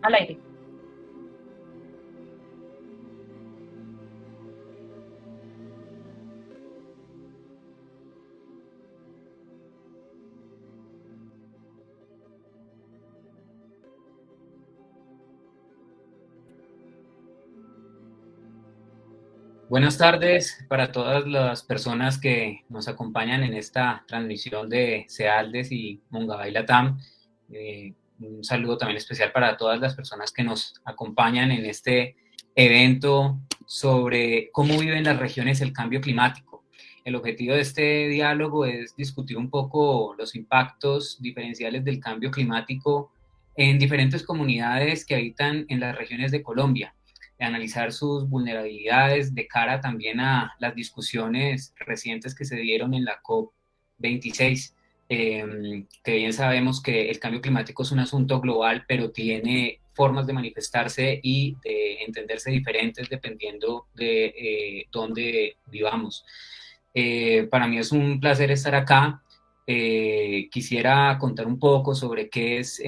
Al aire. Buenas tardes para todas las personas que nos acompañan en esta transmisión de Cealdes y Mungabay Latam. Un saludo también especial para todas las personas que nos acompañan en este evento sobre cómo viven las regiones el cambio climático. El objetivo de este diálogo es discutir un poco los impactos diferenciales del cambio climático en diferentes comunidades que habitan en las regiones de Colombia, de analizar sus vulnerabilidades de cara también a las discusiones recientes que se dieron en la COP26, que bien sabemos que el cambio climático es un asunto global, pero tiene formas de manifestarse y de entenderse diferentes dependiendo de dónde vivamos. Para mí es un placer estar acá. Quisiera contar un poco sobre qué es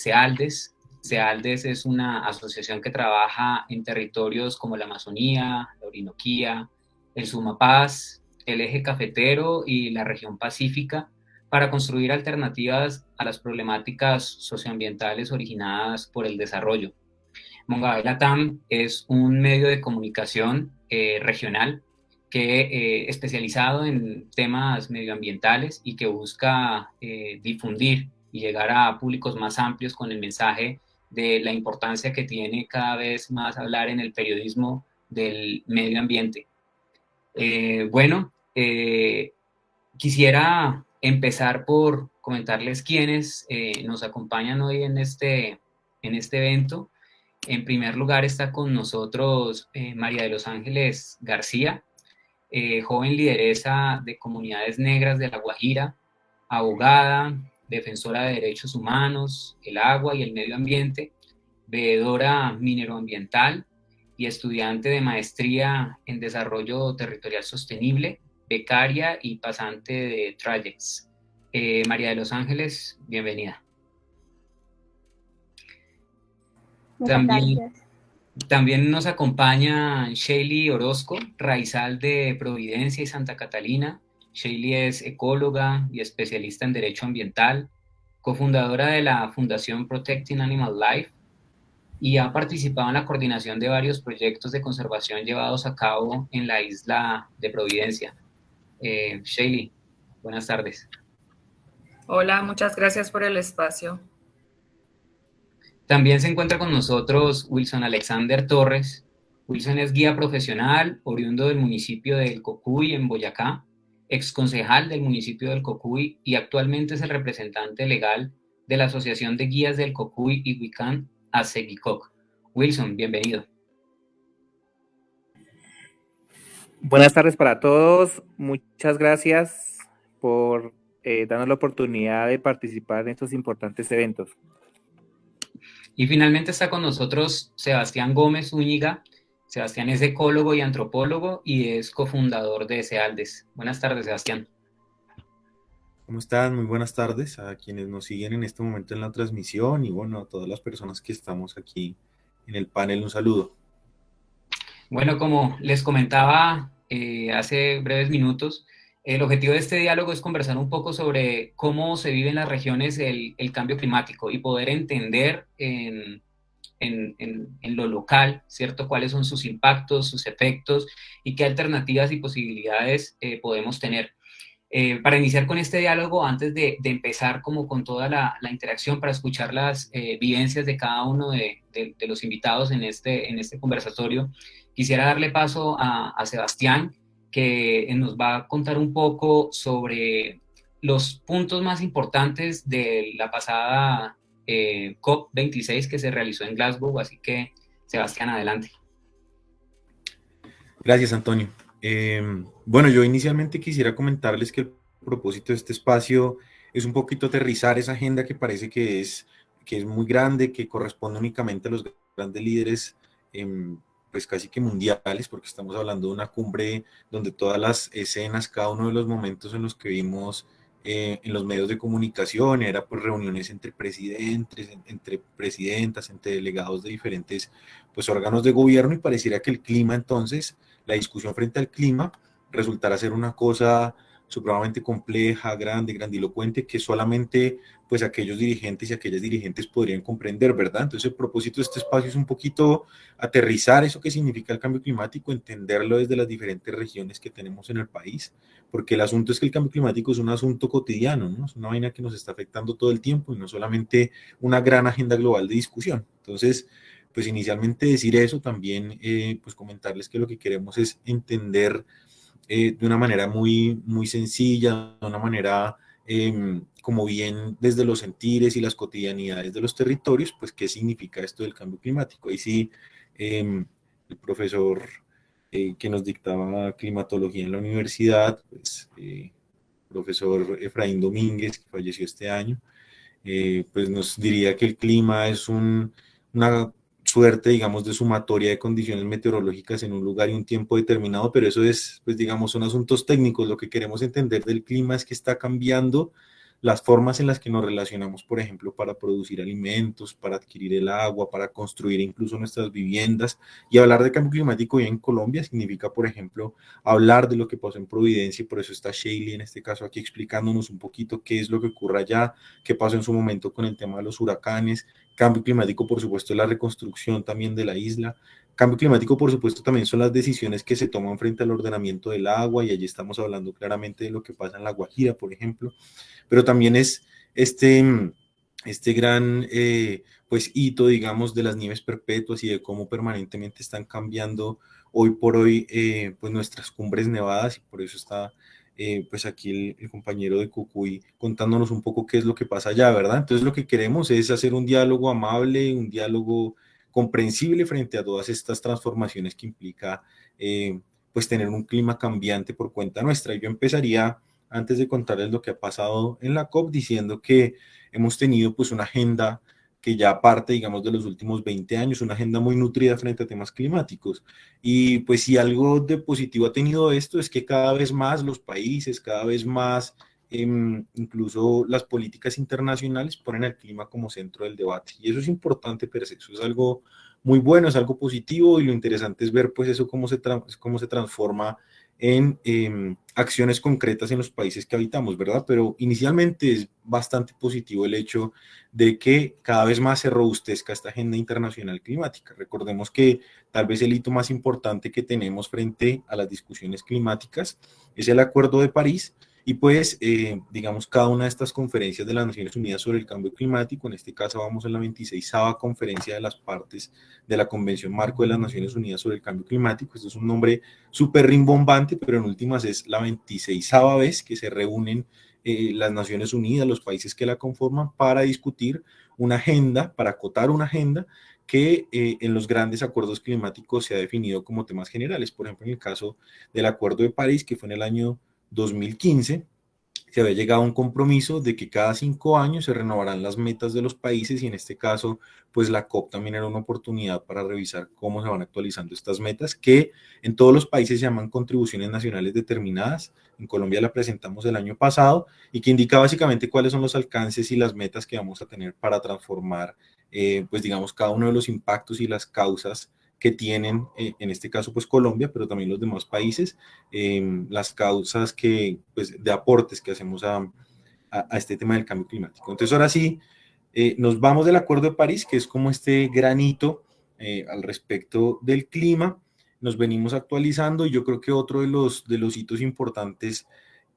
CEALDES. CEALDES es una asociación que trabaja en territorios como la Amazonía, la Orinoquía, el Sumapaz, el eje cafetero y la región pacífica para construir alternativas a las problemáticas socioambientales originadas por el desarrollo. Mongabay Latam es un medio de comunicación regional que especializado en temas medioambientales y que busca difundir y llegar a públicos más amplios con el mensaje de la importancia que tiene cada vez más hablar en el periodismo del medio ambiente. Bueno, quisiera empezar por comentarles quiénes nos acompañan hoy en este evento. En primer lugar está con nosotros María de los Ángeles García, joven lideresa de comunidades negras de La Guajira, abogada, defensora de derechos humanos, el agua y el medio ambiente, veedora mineroambiental y estudiante de maestría en desarrollo territorial sostenible, becaria y pasante de Trajects. María de los Ángeles, bienvenida. Muchas También gracias. También nos acompaña Sheili Orozco, raizal de Providencia y Santa Catalina. Sheili es ecóloga y especialista en derecho ambiental, cofundadora de la Fundación Protecting Animal Life y ha participado en la coordinación de varios proyectos de conservación llevados a cabo en la isla de Providencia. Sheili, buenas tardes. Hola, muchas gracias por el espacio. También se encuentra con nosotros Wilson Alexander Torres. Wilson es guía profesional, oriundo del municipio del Cocuy, en Boyacá, exconcejal del municipio del Cocuy y actualmente es el representante legal de la Asociación de Guías del Cocuy y Huicán, ASEGICOC. Wilson, bienvenido. Buenas tardes para todos. Muchas gracias por darnos la oportunidad de participar en estos importantes eventos. Y finalmente está con nosotros Sebastián Gómez Zúñiga. Sebastián es ecólogo y antropólogo y es cofundador de CEALDES. Buenas tardes, Sebastián. ¿Cómo están? Muy buenas tardes a quienes nos siguen en este momento en la transmisión y bueno, a todas las personas que estamos aquí en el panel, un saludo. Bueno, como les comentaba hace breves minutos, el objetivo de este diálogo es conversar un poco sobre cómo se vive en las regiones el cambio climático y poder entender en lo local, ¿cierto? Cuáles son sus impactos, sus efectos y qué alternativas y posibilidades podemos tener. Para iniciar con este diálogo, antes de empezar como con toda la interacción para escuchar las vivencias de cada uno de los invitados en este conversatorio, quisiera darle paso a Sebastián, que nos va a contar un poco sobre los puntos más importantes de la pasada COP26 que se realizó en Glasgow. Así que, Sebastián, adelante. Gracias, Antonio. Bueno, yo inicialmente quisiera comentarles que el propósito de este espacio es un poquito aterrizar esa agenda que parece que es muy grande, que corresponde únicamente a los grandes líderes, pues casi que mundiales, porque estamos hablando de una cumbre donde todas las escenas, cada uno de los momentos en los que vimos en los medios de comunicación, era pues reuniones entre presidentes, entre presidentas, entre delegados de diferentes pues órganos de gobierno, y pareciera que el clima entonces, la discusión frente al clima, resultará ser una cosa supremamente compleja, grande, grandilocuente, que solamente pues aquellos dirigentes y aquellas dirigentes podrían comprender, ¿verdad? Entonces el propósito de este espacio es un poquito aterrizar eso que significa el cambio climático, entenderlo desde las diferentes regiones que tenemos en el país, porque el asunto es que el cambio climático es un asunto cotidiano, ¿no? Es una vaina que nos está afectando todo el tiempo y no solamente una gran agenda global de discusión. Entonces, pues inicialmente decir eso, también pues comentarles que lo que queremos es entender de una manera muy sencilla, de una manera como bien desde los sentires y las cotidianidades de los territorios, pues qué significa esto del cambio climático. Ahí sí, el profesor que nos dictaba climatología en la universidad, pues profesor Efraín Domínguez, que falleció este año, pues nos diría que el clima es una suerte, digamos, de sumatoria de condiciones meteorológicas en un lugar y un tiempo determinado, pero eso es, pues digamos, son asuntos técnicos. Lo que queremos entender del clima es que está cambiando las formas en las que nos relacionamos, por ejemplo, para producir alimentos, para adquirir el agua, para construir incluso nuestras viviendas. Y hablar de cambio climático hoy en Colombia significa, por ejemplo, hablar de lo que pasó en Providencia, y por eso está Sheili en este caso aquí explicándonos un poquito qué es lo que ocurre allá, qué pasó en su momento con el tema de los huracanes. Cambio climático, por supuesto, la reconstrucción también de la isla. Cambio climático, por supuesto, también son las decisiones que se toman frente al ordenamiento del agua, y allí estamos hablando claramente de lo que pasa en La Guajira, por ejemplo, pero también es este gran pues hito, digamos, de las nieves perpetuas y de cómo permanentemente están cambiando hoy por hoy pues nuestras cumbres nevadas, y por eso está pues aquí el compañero de Cucuy contándonos un poco qué es lo que pasa allá, ¿verdad? Entonces lo que queremos es hacer un diálogo amable, un diálogo comprensible frente a todas estas transformaciones que implica pues tener un clima cambiante por cuenta nuestra. Yo empezaría, antes de contarles lo que ha pasado en la COP, diciendo que hemos tenido pues una agenda que ya parte, digamos, de los últimos 20 años, una agenda muy nutrida frente a temas climáticos. Y pues si algo de positivo ha tenido esto es que cada vez más los países, cada vez más incluso las políticas internacionales ponen el clima como centro del debate. Y eso es importante per se, eso es algo muy bueno, es algo positivo, y lo interesante es ver pues eso cómo se transforma en acciones concretas en los países que habitamos, ¿verdad? Pero inicialmente es bastante positivo el hecho de que cada vez más se robustezca esta agenda internacional climática. Recordemos que tal vez el hito más importante que tenemos frente a las discusiones climáticas es el Acuerdo de París, y pues, digamos, cada una de estas conferencias de las Naciones Unidas sobre el cambio climático, en este caso vamos a la 26ª conferencia de las partes de la Convención Marco de las Naciones Unidas sobre el cambio climático. Esto es un nombre súper rimbombante, pero en últimas es la 26ª vez que se reúnen las Naciones Unidas, los países que la conforman, para discutir una agenda, para acotar una agenda que en los grandes acuerdos climáticos se ha definido como temas generales. Por ejemplo, en el caso del Acuerdo de París, que fue en el año 2015, se había llegado a un compromiso de que cada 5 años se renovarán las metas de los países, y en este caso, pues la COP también era una oportunidad para revisar cómo se van actualizando estas metas, que en todos los países se llaman contribuciones nacionales determinadas. En Colombia la presentamos el año pasado, y que indica básicamente cuáles son los alcances y las metas que vamos a tener para transformar, pues digamos, cada uno de los impactos y las causas que tienen, en este caso pues Colombia, pero también los demás países, las causas que, pues, de aportes que hacemos a este tema del cambio climático. Entonces ahora sí, nos vamos del Acuerdo de París, que es como este granito al respecto del clima. Nos venimos actualizando, y yo creo que otro de los hitos importantes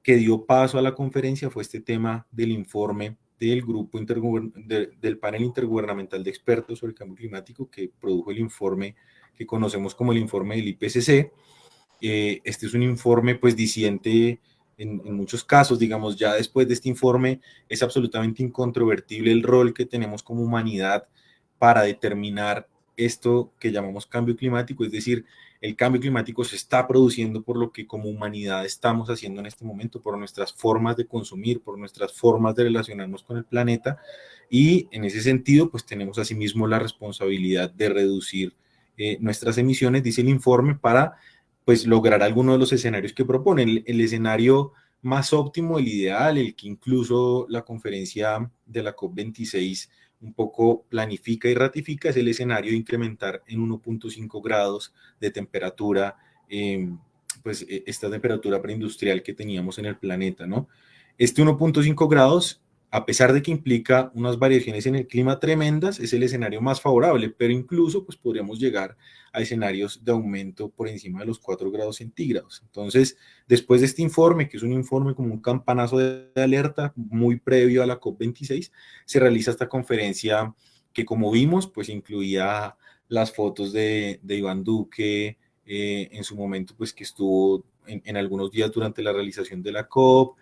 que dio paso a la conferencia fue este tema del informe del grupo del panel intergubernamental de expertos sobre el cambio climático, que produjo el informe que conocemos como el informe del IPCC. Este es un informe pues diciente en muchos casos, digamos, ya después de este informe es absolutamente incontrovertible el rol que tenemos como humanidad para determinar esto que llamamos cambio climático, es decir, el cambio climático se está produciendo por lo que como humanidad estamos haciendo en este momento, por nuestras formas de consumir, por nuestras formas de relacionarnos con el planeta, y en ese sentido pues tenemos asimismo la responsabilidad de reducir nuestras emisiones, dice el informe, para pues lograr alguno de los escenarios que proponen. El escenario más óptimo, el ideal, el que incluso la conferencia de la COP26 un poco planifica y ratifica, es el escenario de incrementar en 1.5 grados de temperatura, pues esta temperatura preindustrial que teníamos en el planeta, ¿no? Este 1.5 grados, a pesar de que implica unas variaciones en el clima tremendas, es el escenario más favorable, pero incluso pues podríamos llegar a escenarios de aumento por encima de los 4 grados centígrados. Entonces, después de este informe, que es un informe como un campanazo de alerta muy previo a la COP26, se realiza esta conferencia que, como vimos, pues incluía las fotos de Iván Duque, en su momento, pues que estuvo en algunos días durante la realización de la COP.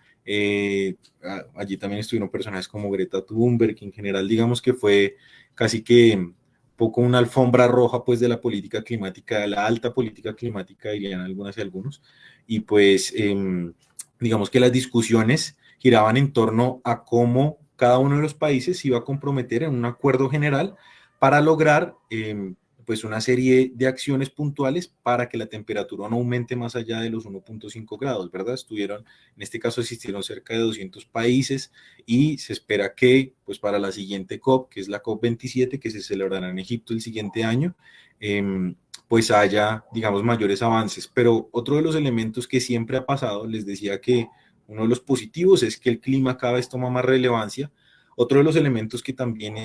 Allí también estuvieron personajes como Greta Thunberg, que en general digamos que fue casi que poco una alfombra roja pues de la política climática, de la alta política climática, dirían algunas y algunos, y pues digamos que las discusiones giraban en torno a cómo cada uno de los países se iba a comprometer en un acuerdo general para lograr pues una serie de acciones puntuales para que la temperatura no aumente más allá de los 1.5 grados, ¿verdad? En este caso asistieron cerca de 200 países y se espera que, pues para la siguiente COP, que es la COP27, que se celebrará en Egipto el siguiente año, pues haya, digamos, mayores avances. Pero otro de los elementos que siempre ha pasado, les decía que uno de los positivos es que el clima cada vez toma más relevancia. Otro de los elementos que también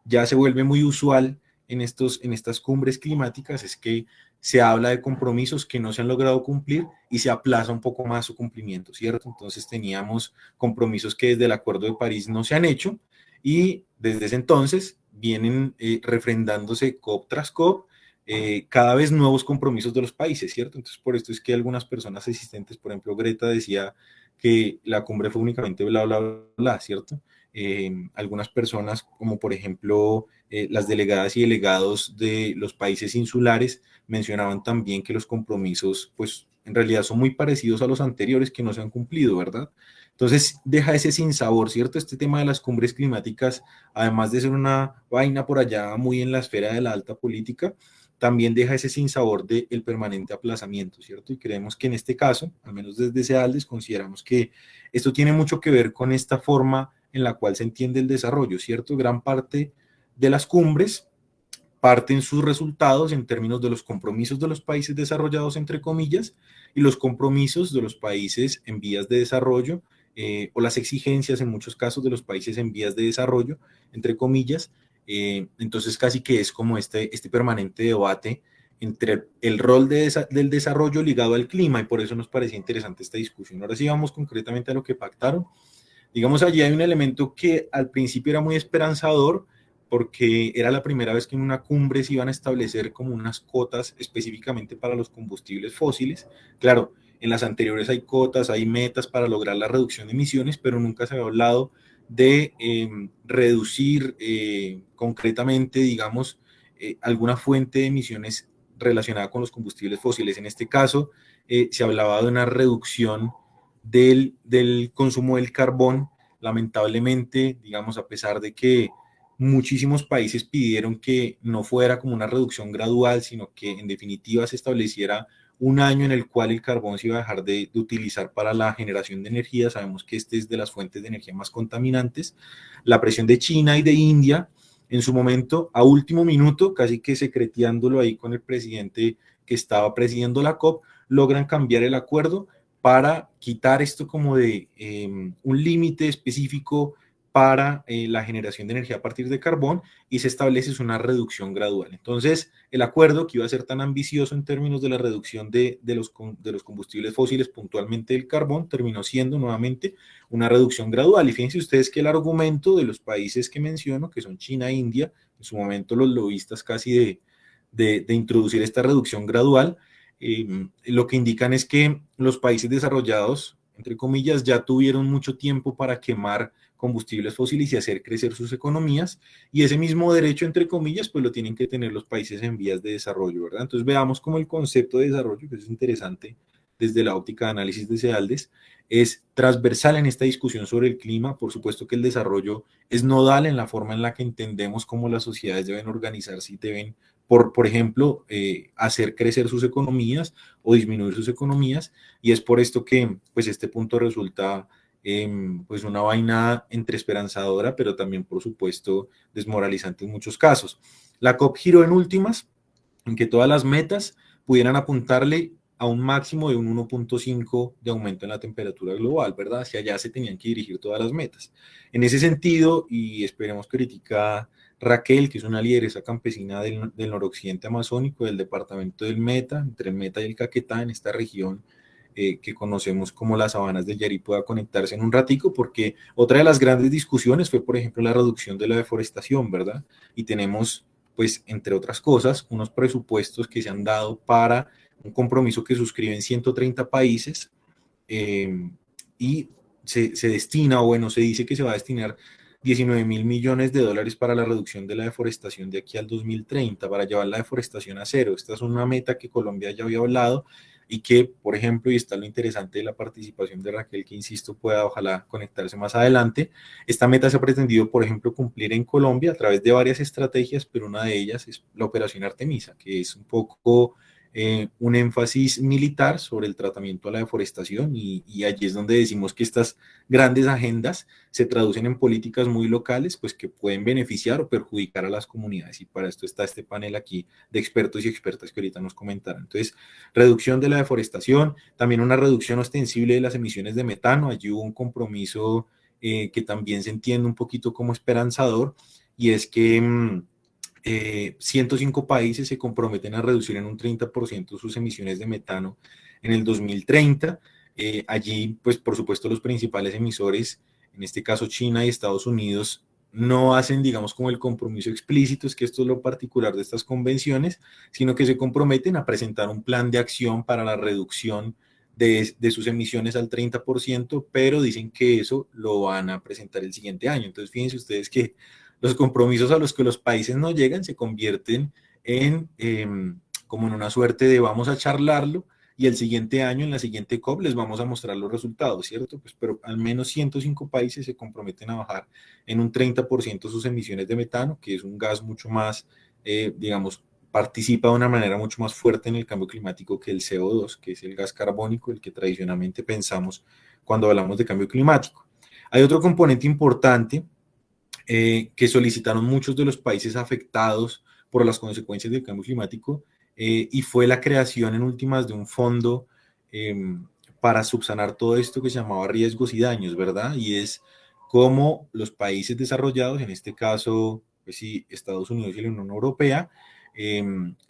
ya se vuelve muy usual en estas cumbres climáticas es que se habla de compromisos que no se han logrado cumplir y se aplaza un poco más su cumplimiento, ¿cierto? Entonces teníamos compromisos que desde el Acuerdo de París no se han hecho y desde ese entonces vienen refrendándose COP tras COP, cada vez nuevos compromisos de los países, ¿cierto? Entonces por esto es que algunas personas asistentes, por ejemplo Greta decía que la cumbre fue únicamente bla, bla, bla, bla, ¿cierto? Algunas personas, como por ejemplo las delegadas y delegados de los países insulares, mencionaban también que los compromisos, pues en realidad son muy parecidos a los anteriores que no se han cumplido, ¿verdad? Entonces deja ese sinsabor, ¿cierto? Este tema de las cumbres climáticas, además de ser una vaina por allá muy en la esfera de la alta política, también deja ese sinsabor del permanente aplazamiento, ¿cierto? Y creemos que en este caso, al menos desde SEALDES, consideramos que esto tiene mucho que ver con esta forma en la cual se entiende el desarrollo, ¿cierto? Gran parte de las cumbres parten sus resultados en términos de los compromisos de los países desarrollados, entre comillas, y los compromisos de los países en vías de desarrollo, o las exigencias en muchos casos de los países en vías de desarrollo, entre comillas. Entonces casi que es como este permanente debate entre el rol del desarrollo ligado al clima, y por eso nos parecía interesante esta discusión. Ahora sí vamos concretamente a lo que pactaron. Digamos, allí hay un elemento que al principio era muy esperanzador, porque era la primera vez que en una cumbre se iban a establecer como unas cotas específicamente para los combustibles fósiles. Claro, en las anteriores hay cotas, hay metas para lograr la reducción de emisiones, pero nunca se había hablado de reducir concretamente, digamos, alguna fuente de emisiones relacionada con los combustibles fósiles. En este caso, se hablaba de una reducción del consumo del carbón. Lamentablemente, digamos, a pesar de que muchísimos países pidieron que no fuera como una reducción gradual, sino que en definitiva se estableciera un año en el cual el carbón se iba a dejar de utilizar para la generación de energía. Sabemos que este es de las fuentes de energía más contaminantes. La presión de China y de India, en su momento, a último minuto, casi que secreteándolo ahí con el presidente que estaba presidiendo la COP, logran cambiar el acuerdo para quitar esto como de un límite específico para la generación de energía a partir de carbón, y se establece una reducción gradual. Entonces, el acuerdo, que iba a ser tan ambicioso en términos de la reducción de los combustibles fósiles, puntualmente el carbón, terminó siendo nuevamente una reducción gradual. Y fíjense ustedes que el argumento de los países que menciono, que son China e India, en su momento los lobistas casi de introducir esta reducción gradual, lo que indican es que los países desarrollados, entre comillas, ya tuvieron mucho tiempo para quemar combustibles fósiles y hacer crecer sus economías, y ese mismo derecho, entre comillas, pues lo tienen que tener los países en vías de desarrollo, ¿verdad? Entonces veamos cómo el concepto de desarrollo, que es interesante desde la óptica de análisis de SEALDES, es transversal en esta discusión sobre el clima. Por supuesto que el desarrollo es nodal en la forma en la que entendemos cómo las sociedades deben organizarse y deben por ejemplo, hacer crecer sus economías o disminuir sus economías, y es por esto que pues este punto resulta pues una vaina entre esperanzadora, pero también, por supuesto, desmoralizante en muchos casos. La COP giró en últimas en que todas las metas pudieran apuntarle a un máximo de un 1.5 de aumento en la temperatura global, ¿verdad? Hacia allá se tenían que dirigir todas las metas. En ese sentido, y esperemos que ahorita Raquel, que es una lideresa campesina del noroccidente amazónico, del departamento del Meta, entre el Meta y el Caquetá, en esta región que conocemos como las sabanas del Yari, pueda conectarse en un ratico, porque otra de las grandes discusiones fue, por ejemplo, la reducción de la deforestación, ¿verdad? Y tenemos, pues, entre otras cosas, unos presupuestos que se han dado para un compromiso que suscriben 130 países y se destina, o bueno, se dice que se va a destinar 19.000 millones de dólares para la reducción de la deforestación de aquí al 2030, para llevar la deforestación a cero. Esta es una meta que Colombia ya había hablado y que, por ejemplo, y está lo interesante de la participación de Raquel, que insisto, pueda ojalá conectarse más adelante, esta meta se ha pretendido, por ejemplo, cumplir en Colombia a través de varias estrategias, pero una de ellas es la Operación Artemisa, que es un poco un énfasis militar sobre el tratamiento a la deforestación, y allí es donde decimos que estas grandes agendas se traducen en políticas muy locales, pues que pueden beneficiar o perjudicar a las comunidades, y para esto está este panel aquí de expertos y expertas que ahorita nos comentarán. Entonces, reducción de la deforestación, también una reducción ostensible de las emisiones de metano. Allí hubo un compromiso que también se entiende un poquito como esperanzador, y es que 105 países se comprometen a reducir en un 30% sus emisiones de metano en el 2030. Allí, pues por supuesto, los principales emisores, en este caso China y Estados Unidos, no hacen, digamos, como el compromiso explícito, es que esto es lo particular de estas convenciones, sino que se comprometen a presentar un plan de acción para la reducción de sus emisiones al 30%, pero dicen que eso lo van a presentar el siguiente año. Entonces, fíjense ustedes que los compromisos a los que los países no llegan se convierten en como en una suerte de vamos a charlarlo y el siguiente año, en la siguiente COP, les vamos a mostrar los resultados, ¿cierto? Pues, pero al menos 105 países se comprometen a bajar en un 30% sus emisiones de metano, que es un gas mucho más, digamos, participa de una manera mucho más fuerte en el cambio climático que el CO2, que es el gas carbónico, el que tradicionalmente pensamos cuando hablamos de cambio climático. Hay otro componente importante que solicitaron muchos de los países afectados por las consecuencias del cambio climático, y fue la creación en últimas de un fondo para subsanar todo esto que se llamaba riesgos y daños, ¿verdad? Y es como los países desarrollados, en este caso, pues sí, Estados Unidos y la Unión Europea,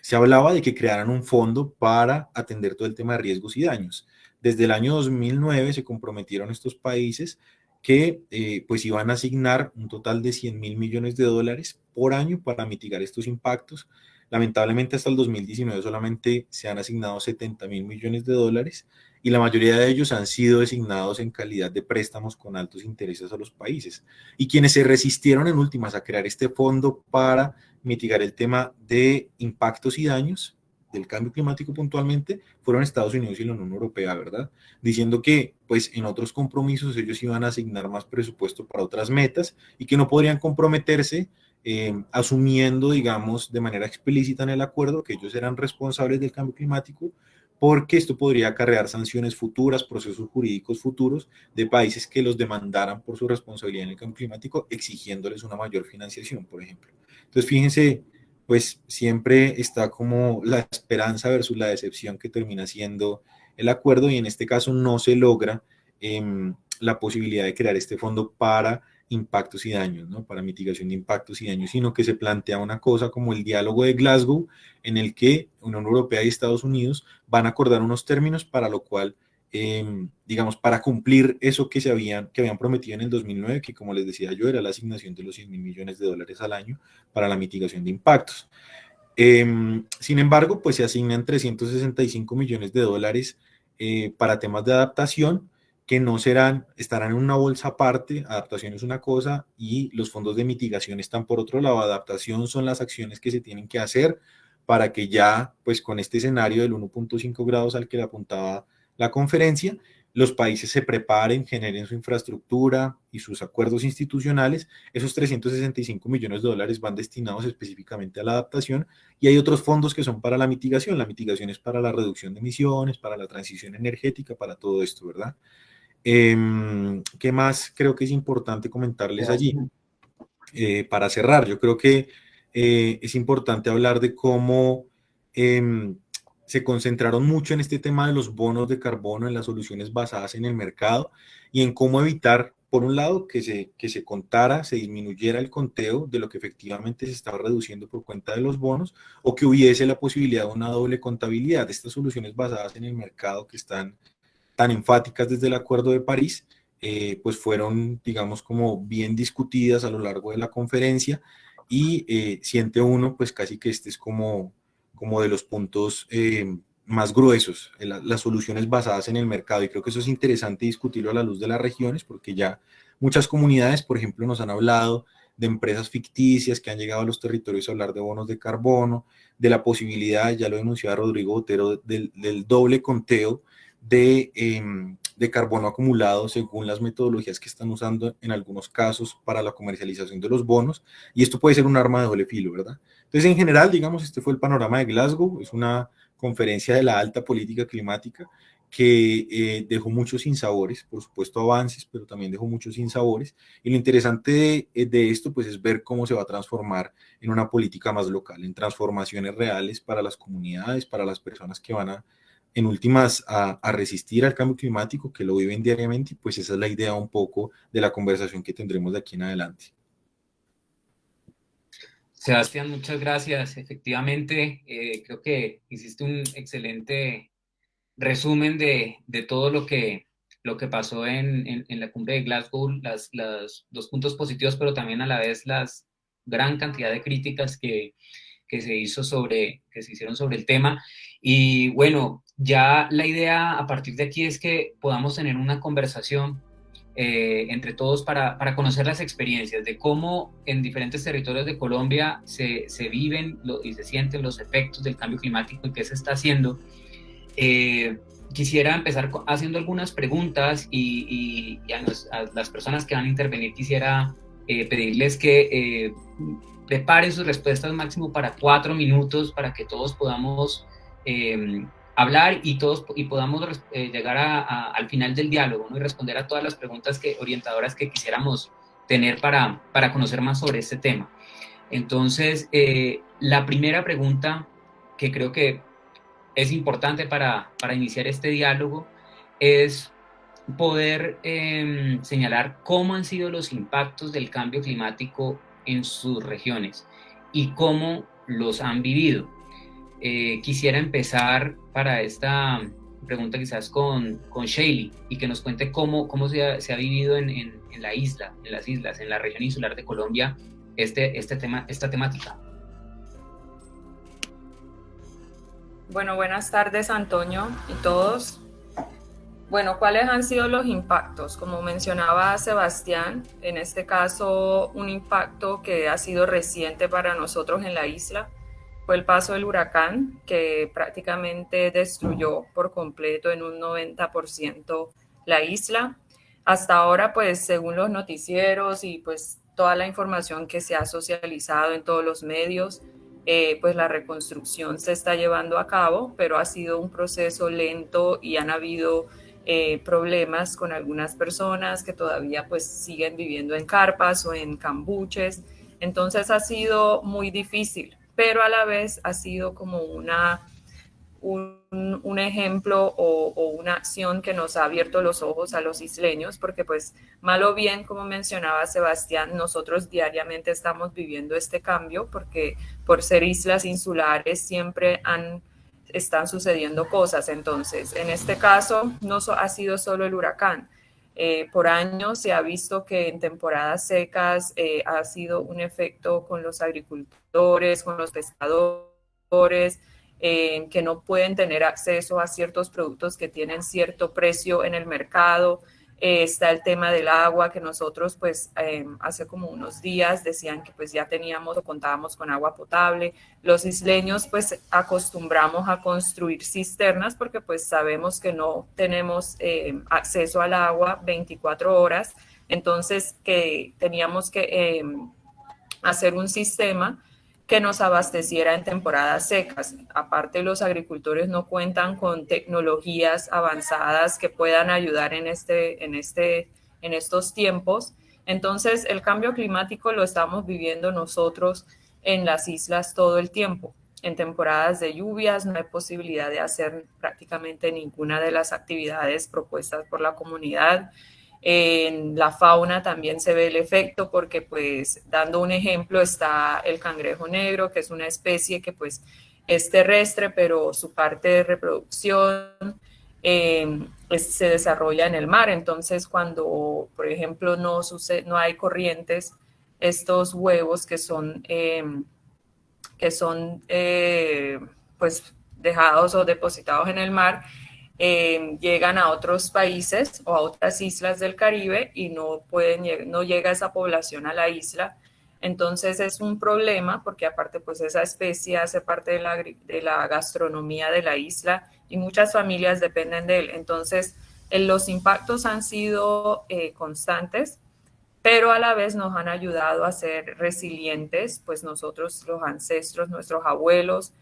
se hablaba de que crearan un fondo para atender todo el tema de riesgos y daños. Desde el año 2009 se comprometieron estos países que pues iban a asignar un total de 100.000 millones de dólares por año para mitigar estos impactos. Lamentablemente hasta el 2019 solamente se han asignado 70.000 millones de dólares, y la mayoría de ellos han sido designados en calidad de préstamos con altos intereses a los países. Y quienes se resistieron en últimas a crear este fondo para mitigar el tema de impactos y daños del cambio climático puntualmente fueron Estados Unidos y la Unión Europea, ¿verdad? Diciendo que pues en otros compromisos ellos iban a asignar más presupuesto para otras metas y que no podrían comprometerse asumiendo, digamos, de manera explícita en el acuerdo que ellos eran responsables del cambio climático, porque esto podría acarrear sanciones futuras, procesos jurídicos futuros de países que los demandaran por su responsabilidad en el cambio climático, exigiéndoles una mayor financiación, por ejemplo. Entonces, fíjense, pues siempre está como la esperanza versus la decepción que termina siendo el acuerdo, y en este caso no se logra la posibilidad de crear este fondo para impactos y daños, ¿no? Para mitigación de impactos y daños, sino que se plantea una cosa como el diálogo de Glasgow, en el que Unión Europea y Estados Unidos van a acordar unos términos para lo cual, digamos, para cumplir eso que habían prometido en el 2009, que como les decía yo, era la asignación de los 100.000 millones de dólares al año para la mitigación de impactos. Sin embargo, pues se asignan 365 millones de dólares para temas de adaptación, que no estarán en una bolsa aparte. Adaptación es una cosa y los fondos de mitigación están por otro lado. Adaptación son las acciones que se tienen que hacer para que ya, pues con este escenario del 1.5 grados al que le apuntaba la conferencia, los países se preparen, generen su infraestructura y sus acuerdos institucionales. Esos 365 millones de dólares van destinados específicamente a la adaptación, y hay otros fondos que son para la mitigación. La mitigación es para la reducción de emisiones, para la transición energética, para todo esto, ¿verdad? ¿Qué más creo que es importante comentarles allí? Para cerrar, yo creo que es importante hablar de cómo se concentraron mucho en este tema de los bonos de carbono, en las soluciones basadas en el mercado y en cómo evitar, por un lado, que se contara, se disminuyera el conteo de lo que efectivamente se estaba reduciendo por cuenta de los bonos, o que hubiese la posibilidad de una doble contabilidad de estas soluciones basadas en el mercado que están tan enfáticas desde el Acuerdo de París. Pues fueron, digamos, como bien discutidas a lo largo de la conferencia, y siente uno, pues casi que este es como de los puntos más gruesos, las soluciones basadas en el mercado, y creo que eso es interesante discutirlo a la luz de las regiones, porque ya muchas comunidades, por ejemplo, nos han hablado de empresas ficticias que han llegado a los territorios a hablar de bonos de carbono, de la posibilidad, ya lo denunciaba Rodrigo Botero, del doble conteo de carbono acumulado según las metodologías que están usando en algunos casos para la comercialización de los bonos, y esto puede ser un arma de doble filo, ¿verdad? Entonces, en general, digamos, este fue el panorama de Glasgow. Es una conferencia de la alta política climática que dejó muchos sinsabores, por supuesto avances, pero también dejó muchos sinsabores, y lo interesante de esto pues es ver cómo se va a transformar en una política más local, en transformaciones reales para las comunidades, para las personas que van en últimas a resistir al cambio climático, que lo viven diariamente, y pues esa es la idea un poco de la conversación que tendremos de aquí en adelante. Sebastián, muchas gracias. Efectivamente, creo que hiciste un excelente resumen de todo lo que pasó en la cumbre de Glasgow, los puntos positivos, pero también a la vez las gran cantidad de críticas que se hicieron sobre el tema. Y bueno, ya la idea a partir de aquí es que podamos tener una conversación entre todos para conocer las experiencias de cómo en diferentes territorios de Colombia se viven y se sienten los efectos del cambio climático y qué se está haciendo. Quisiera empezar haciendo algunas preguntas, y a las personas que van a intervenir quisiera pedirles que preparen sus respuestas máximo para 4 minutos, para que todos podamos hablar y podamos llegar al final del diálogo, ¿no? Y responder a todas las preguntas orientadoras que quisiéramos tener para conocer más sobre este tema. Entonces, la primera pregunta que creo que es importante para iniciar este diálogo es poder señalar cómo han sido los impactos del cambio climático en sus regiones y cómo los han vivido. Quisiera empezar para esta pregunta quizás con Sheili, y que nos cuente cómo se ha vivido en las islas, en la región insular de Colombia, esta temática. Bueno, buenas tardes, Antonio y todos. Bueno, ¿cuáles han sido los impactos? Como mencionaba Sebastián, en este caso un impacto que ha sido reciente para nosotros en la isla fue el paso del huracán, que prácticamente destruyó por completo en un 90% la isla. Hasta ahora, pues según los noticieros y pues toda la información que se ha socializado en todos los medios, pues la reconstrucción se está llevando a cabo, pero ha sido un proceso lento y han habido problemas con algunas personas que todavía pues siguen viviendo en carpas o en cambuches. Entonces ha sido muy difícil, pero a la vez ha sido como un ejemplo o una acción que nos ha abierto los ojos a los isleños, porque pues mal o bien, como mencionaba Sebastián, nosotros diariamente estamos viviendo este cambio, porque por ser islas insulares siempre están sucediendo cosas. Entonces, en este caso no ha sido solo el huracán. Por años se ha visto que en temporadas secas ha sido un efecto con los agricultores, con los pescadores, que no pueden tener acceso a ciertos productos que tienen cierto precio en el mercado. Está el tema del agua, que nosotros pues hace como unos días decían que pues ya teníamos o contábamos con agua potable. Los isleños pues acostumbramos a construir cisternas porque pues sabemos que no tenemos acceso al agua 24 horas, entonces que teníamos que hacer un sistema que nos abasteciera en temporadas secas. Aparte, los agricultores no cuentan con tecnologías avanzadas que puedan ayudar en estos tiempos. Entonces, el cambio climático lo estamos viviendo nosotros en las islas todo el tiempo. En temporadas de lluvias no hay posibilidad de hacer prácticamente ninguna de las actividades propuestas por la comunidad. En la fauna también se ve el efecto porque, pues, dando un ejemplo, está el cangrejo negro, que es una especie que, pues, es terrestre, pero su parte de reproducción se desarrolla en el mar. Entonces, cuando, por ejemplo, no hay corrientes, estos huevos que son pues, dejados o depositados en el mar, llegan a otros países o a otras islas del Caribe y no llega esa población a la isla. Entonces es un problema porque aparte pues esa especie hace parte de la gastronomía de la isla y muchas familias dependen de él. Entonces los impactos han sido constantes, pero a la vez nos han ayudado a ser resilientes, pues nosotros, los ancestros, nuestros abuelos,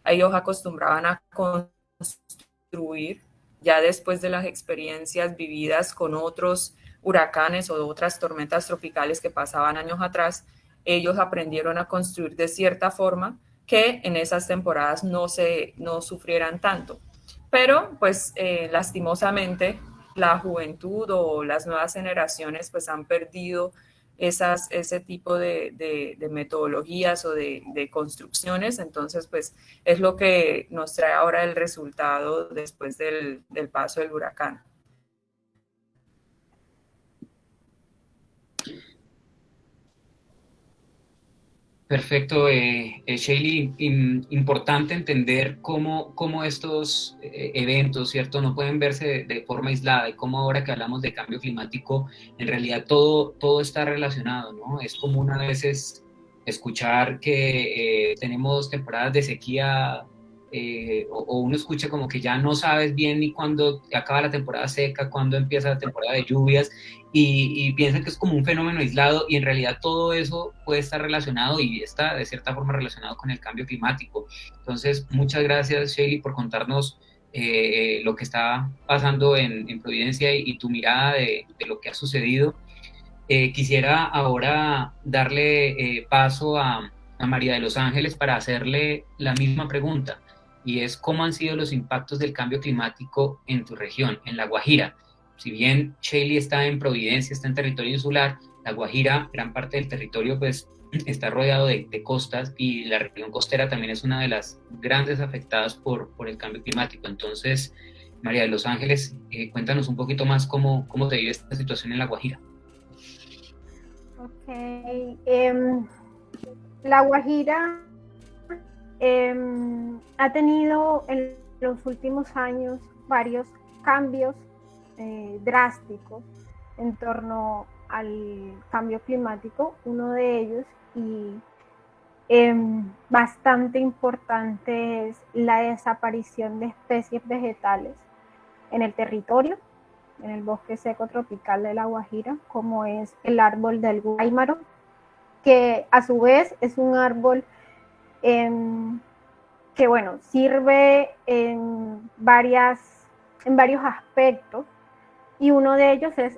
ellos acostumbraban a construir ya después de las experiencias vividas con otros huracanes o otras tormentas tropicales que pasaban años atrás. Ellos aprendieron a construir de cierta forma que en esas temporadas no sufrieran tanto. Pero pues lastimosamente la juventud o las nuevas generaciones pues han perdido ese tipo de metodologías o de construcciones. Entonces pues es lo que nos trae ahora el resultado después del paso del huracán. Perfecto, Sheili, importante entender cómo estos eventos, ¿cierto? No pueden verse de forma aislada y cómo ahora que hablamos de cambio climático, en realidad todo está relacionado, ¿no? Es común a veces escuchar que tenemos temporadas de sequía o uno escucha como que ya no sabes bien ni cuándo acaba la temporada seca, cuándo empieza la temporada de lluvias, y piensan que es como un fenómeno aislado y en realidad todo eso puede estar relacionado y está de cierta forma relacionado con el cambio climático. Entonces, muchas gracias, Sheili, por contarnos lo que está pasando en Providencia y tu mirada de lo que ha sucedido. Quisiera ahora darle paso a María de los Ángeles para hacerle la misma pregunta, y es ¿cómo han sido los impactos del cambio climático en tu región, en La Guajira? Si bien Sheili está en Providencia, está en territorio insular, La Guajira, gran parte del territorio pues está rodeado de costas y la región costera también es una de las grandes afectadas por el cambio climático. Entonces, María de los Ángeles, cuéntanos un poquito más cómo se vive esta situación en La Guajira. Ok, La Guajira ha tenido en los últimos años varios cambios drásticos en torno al cambio climático. Uno de ellos y bastante importante es la desaparición de especies vegetales en el territorio, en el bosque seco tropical de La Guajira, como es el árbol del guáimaro, que a su vez es un árbol que bueno, sirve en varios aspectos, y uno de ellos es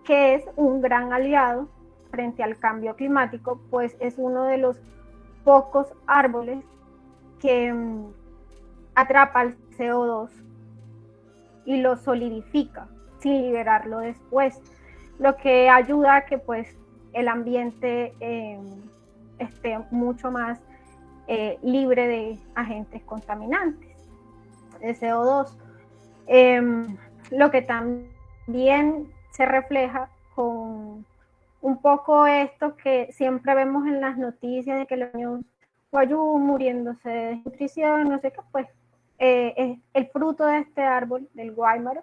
que es un gran aliado frente al cambio climático, pues es uno de los pocos árboles que atrapa el CO2 y lo solidifica sin liberarlo después, lo que ayuda a que pues el ambiente esté mucho más libre de agentes contaminantes, de CO2. Lo que también se refleja con un poco esto que siempre vemos en las noticias de que los niños guayú muriéndose de desnutrición, no sé qué, pues el fruto de este árbol, del guáimaro,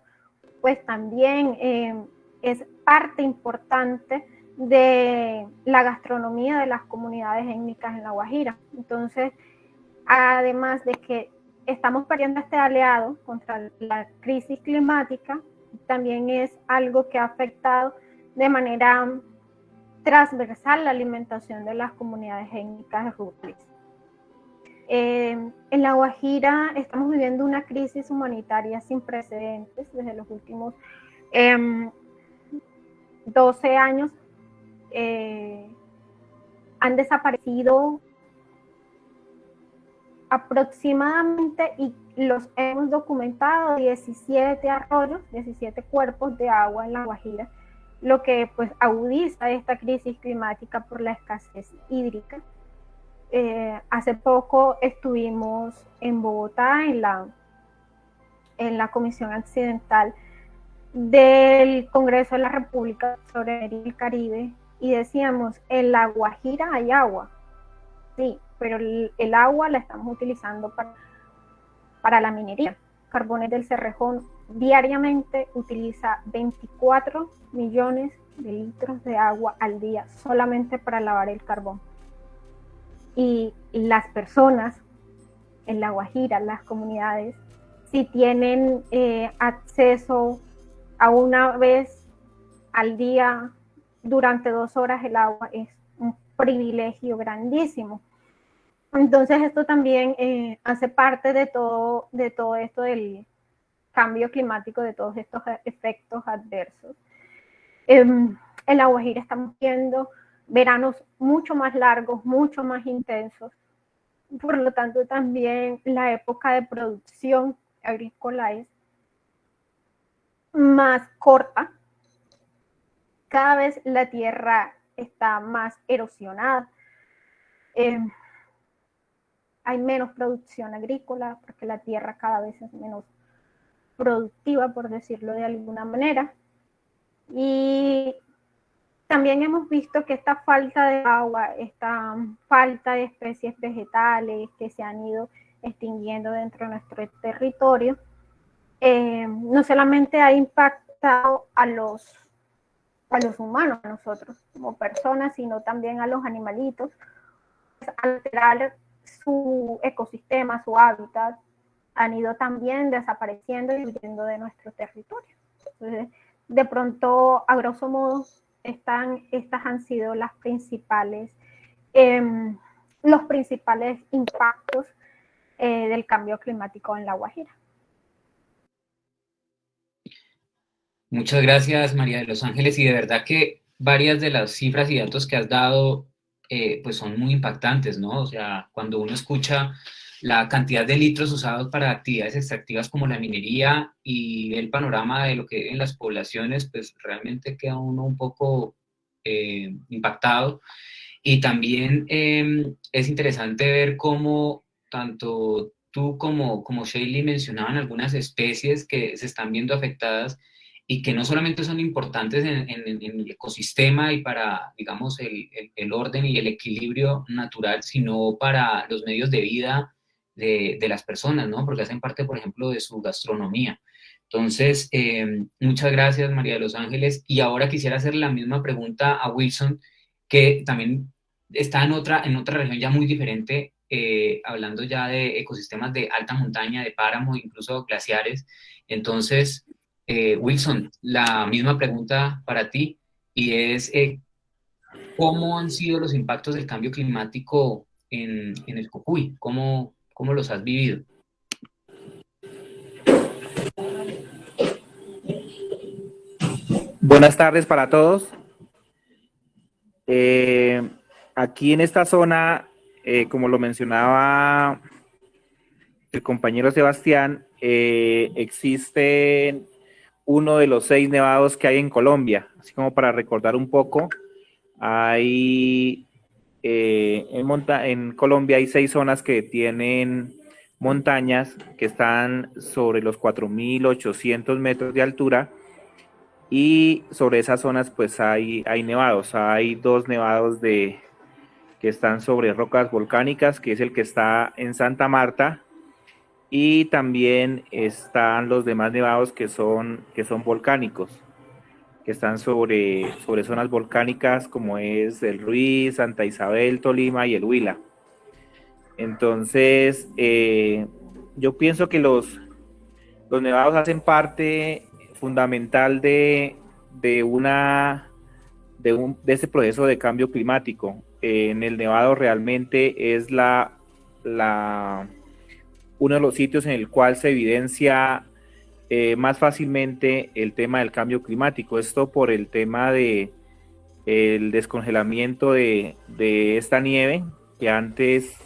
pues también es parte importante de la gastronomía de las comunidades étnicas en La Guajira. Entonces, además de que estamos perdiendo este aliado contra la crisis climática, también es algo que ha afectado de manera transversal la alimentación de las comunidades étnicas rurales. En La Guajira estamos viviendo una crisis humanitaria sin precedentes desde los últimos 12 años. Han desaparecido aproximadamente, y los hemos documentado, 17 arroyos, 17 cuerpos de agua en La Guajira, lo que pues agudiza esta crisis climática por la escasez hídrica. Hace poco estuvimos en Bogotá en la Comisión Accidental del Congreso de la República sobre el Caribe, y decíamos, en La Guajira hay agua, sí, pero el agua la estamos utilizando para la minería. Carbones del Cerrejón diariamente utiliza 24 millones de litros de agua al día solamente para lavar el carbón. Y las personas en La Guajira, las comunidades, si tienen acceso a una vez al día durante 2 horas el agua, es un privilegio grandísimo. Entonces esto también hace parte de todo esto del cambio climático, de todos estos efectos adversos. En La Guajira estamos viendo veranos mucho más largos, mucho más intensos. Por lo tanto, también la época de producción agrícola es más corta. Cada vez la tierra está más erosionada. Hay menos producción agrícola porque la tierra cada vez es menos productiva, por decirlo de alguna manera. Y también hemos visto que esta falta de agua, esta falta de especies vegetales que se han ido extinguiendo dentro de nuestro territorio, no solamente ha impactado a los humanos, a nosotros como personas, sino también a los animalitos, alterar su ecosistema, su hábitat, han ido también desapareciendo y huyendo de nuestro territorio. Entonces, de pronto, a grosso modo, estas han sido los principales impactos del cambio climático en La Guajira. Muchas gracias, María de los Ángeles, y de verdad que varias de las cifras y datos que has dado pues son muy impactantes, ¿no? O sea, cuando uno escucha la cantidad de litros usados para actividades extractivas como la minería y el panorama de lo que viven las poblaciones, pues realmente queda uno un poco impactado. Y también es interesante ver cómo tanto tú como Sheilly mencionaban algunas especies que se están viendo afectadas y que no solamente son importantes en el ecosistema y para, digamos, el orden y el equilibrio natural, sino para los medios de vida de las personas, ¿no? Porque hacen parte, por ejemplo, de su gastronomía. Entonces, muchas gracias, María de los Ángeles. Y ahora quisiera hacer la misma pregunta a Wilson, que también está en otra región ya muy diferente, hablando ya de ecosistemas de alta montaña, de páramo, incluso glaciares. Entonces, Wilson, la misma pregunta para ti, y es ¿cómo han sido los impactos del cambio climático en el Cocuy? ¿Cómo los has vivido? Buenas tardes para todos. Aquí en esta zona, como lo mencionaba el compañero Sebastián, existen uno de los 6 nevados que hay en Colombia. Así como para recordar un poco, hay en Colombia hay 6 zonas que tienen montañas que están sobre los 4.800 metros de altura, y sobre esas zonas pues hay nevados. Hay 2 nevados que están sobre rocas volcánicas, que es el que está en Santa Marta, y también están los demás nevados que son volcánicos, que están sobre zonas volcánicas como es el Ruiz, Santa Isabel, Tolima y el Huila. Entonces, yo pienso que los nevados hacen parte fundamental de ese proceso de cambio climático. En el Nevado realmente es uno de los sitios en el cual se evidencia más fácilmente el tema del cambio climático. Esto por el tema de el descongelamiento de esta nieve, que antes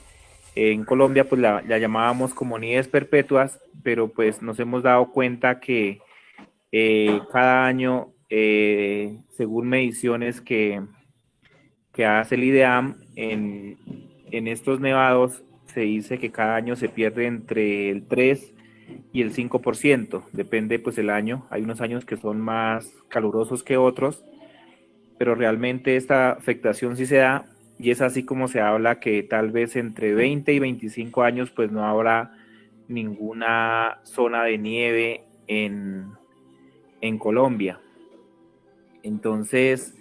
en Colombia pues la llamábamos como nieves perpetuas, pero pues nos hemos dado cuenta que cada año, según mediciones que hace el IDEAM, en estos nevados se dice que cada año se pierde entre el 3 y el 5%, depende pues el año. Hay unos años que son más calurosos que otros, pero realmente esta afectación sí se da, y es así como se habla que tal vez entre 20 y 25 años pues no habrá ninguna zona de nieve en Colombia. Entonces,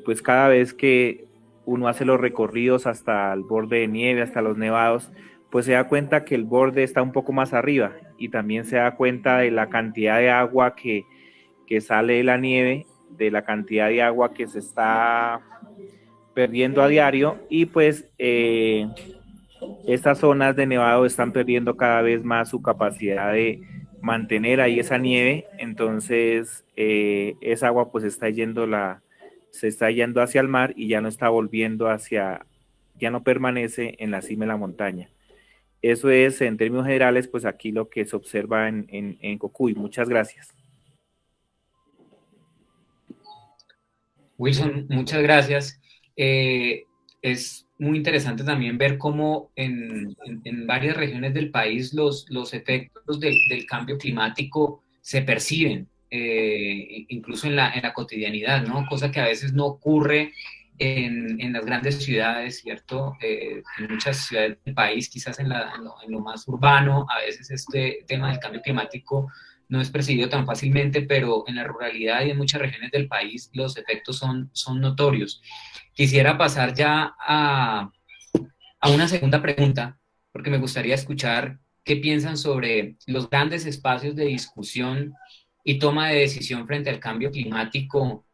pues cada vez que uno hace los recorridos hasta el borde de nieve, hasta los nevados, pues se da cuenta que el borde está un poco más arriba, y también se da cuenta de la cantidad de agua que sale de la nieve, de la cantidad de agua que se está perdiendo a diario, y pues estas zonas de nevado están perdiendo cada vez más su capacidad de mantener ahí esa nieve. Entonces esa agua pues se está yendo hacia el mar y ya no está volviendo ya no permanece en la cima de la montaña. Eso es, en términos generales, pues aquí lo que se observa en Cocuy. Muchas gracias. Wilson, muchas gracias. Es muy interesante también ver cómo en varias regiones del país los efectos del cambio climático se perciben, incluso en la cotidianidad, ¿no? Cosa que a veces no ocurre en las grandes ciudades, ¿cierto? En muchas ciudades del país, quizás en lo más urbano, a veces este tema del cambio climático no es percibido tan fácilmente, pero en la ruralidad y en muchas regiones del país los efectos son notorios. Quisiera pasar ya a una segunda pregunta, porque me gustaría escuchar qué piensan sobre los grandes espacios de discusión y toma de decisión frente al cambio climático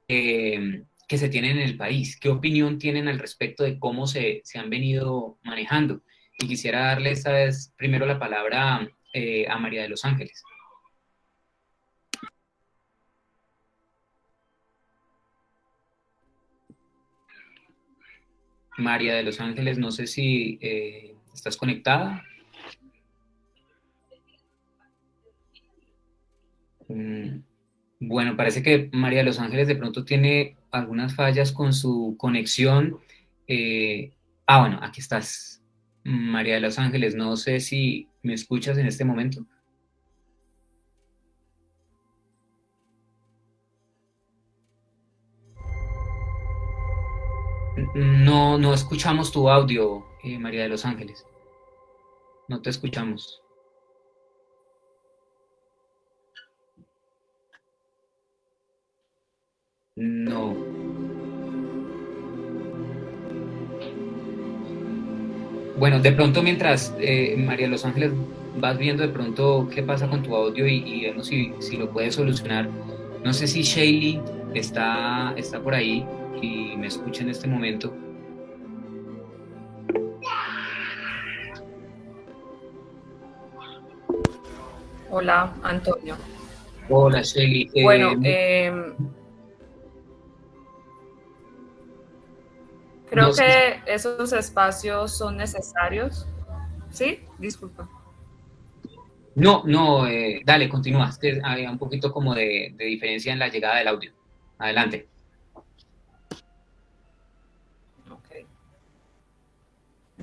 que se tienen en el país. ¿Qué opinión tienen al respecto de cómo se han venido manejando? Y quisiera darle esta vez primero la palabra a María de los Ángeles. María de los Ángeles, no sé si estás conectada. Bueno, parece que María de los Ángeles de pronto tiene algunas fallas con su conexión. Bueno, aquí estás, María de los Ángeles. No sé si me escuchas en este momento. No escuchamos tu audio, María de los Ángeles. No te escuchamos. No. Bueno, de pronto mientras María de los Ángeles vas viendo de pronto qué pasa con tu audio y vemos si lo puedes solucionar. No sé si Shaylee está por ahí y me escucha en este momento. Hola, Antonio. Hola, Shaylee. Bueno, creo no sé. que esos espacios son necesarios. ¿Sí? Disculpa. No, dale, continúa. Es que había un poquito como de diferencia en la llegada del audio. Adelante. Okay.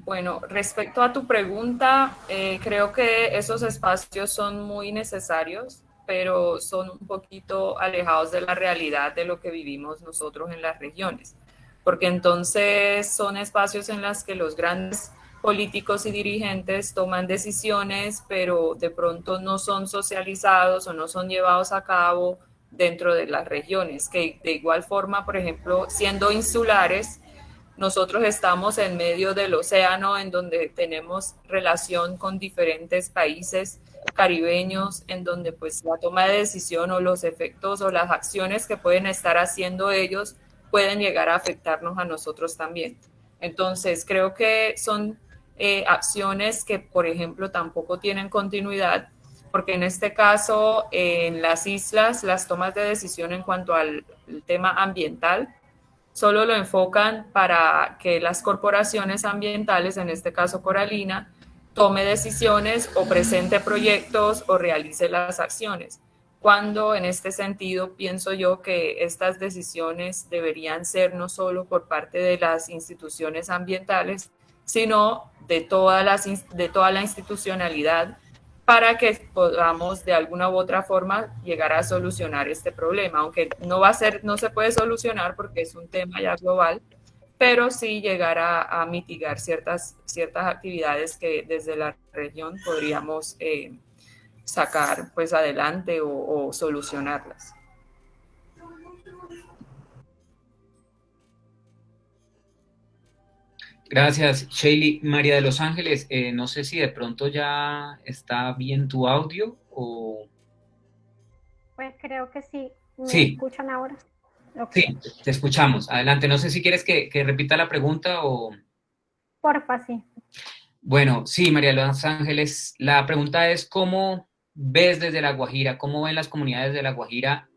Bueno, respecto a tu pregunta, creo que esos espacios son muy necesarios, pero son un poquito alejados de la realidad de lo que vivimos nosotros en las regiones, porque entonces son espacios en los que los grandes políticos y dirigentes toman decisiones, pero de pronto no son socializados o no son llevados a cabo dentro de las regiones, que de igual forma, por ejemplo, siendo insulares, nosotros estamos en medio del océano en donde tenemos relación con diferentes países caribeños, en donde pues la toma de decisión o los efectos o las acciones que pueden estar haciendo ellos pueden llegar a afectarnos a nosotros también. Entonces, creo que son acciones que, por ejemplo, tampoco tienen continuidad, porque en este caso, en las islas, las tomas de decisión en cuanto al tema ambiental solo lo enfocan para que las corporaciones ambientales, en este caso Coralina, tome decisiones o presente proyectos o realice las acciones. Cuando en este sentido pienso yo que estas decisiones deberían ser no solo por parte de las instituciones ambientales, sino de toda la institucionalidad para que podamos de alguna u otra forma llegar a solucionar este problema, aunque no se puede solucionar porque es un tema ya global, pero sí llegar a mitigar ciertas actividades que desde la región podríamos sacar pues adelante o solucionarlas. Gracias, Shaley. María de los Ángeles, no sé si de pronto ya está bien tu audio o... Pues creo que sí. ¿Me Sí, escuchan ahora? sí, Okay. te escuchamos. Adelante, no sé si quieres que repita la pregunta o... Porfa, sí. Bueno, sí, María de los Ángeles, la pregunta es ¿cómo ves desde La Guajira, cómo ven las comunidades de La Guajira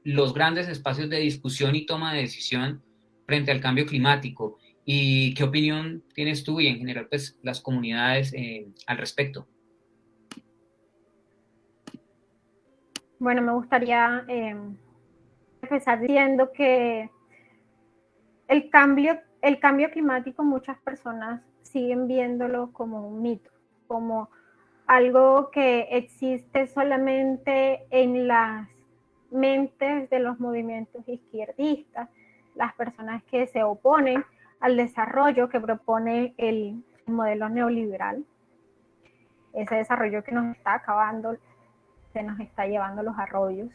los grandes espacios de discusión y toma de decisión frente al cambio climático? ¿Y qué opinión tienes tú y en general pues las comunidades al respecto? Bueno, me gustaría empezar diciendo que el cambio climático muchas personas siguen viéndolo como un mito, como algo que existe solamente en las mentes de los movimientos izquierdistas, las personas que se oponen al desarrollo que propone el modelo neoliberal, ese desarrollo que nos está acabando, se nos está llevando los arroyos.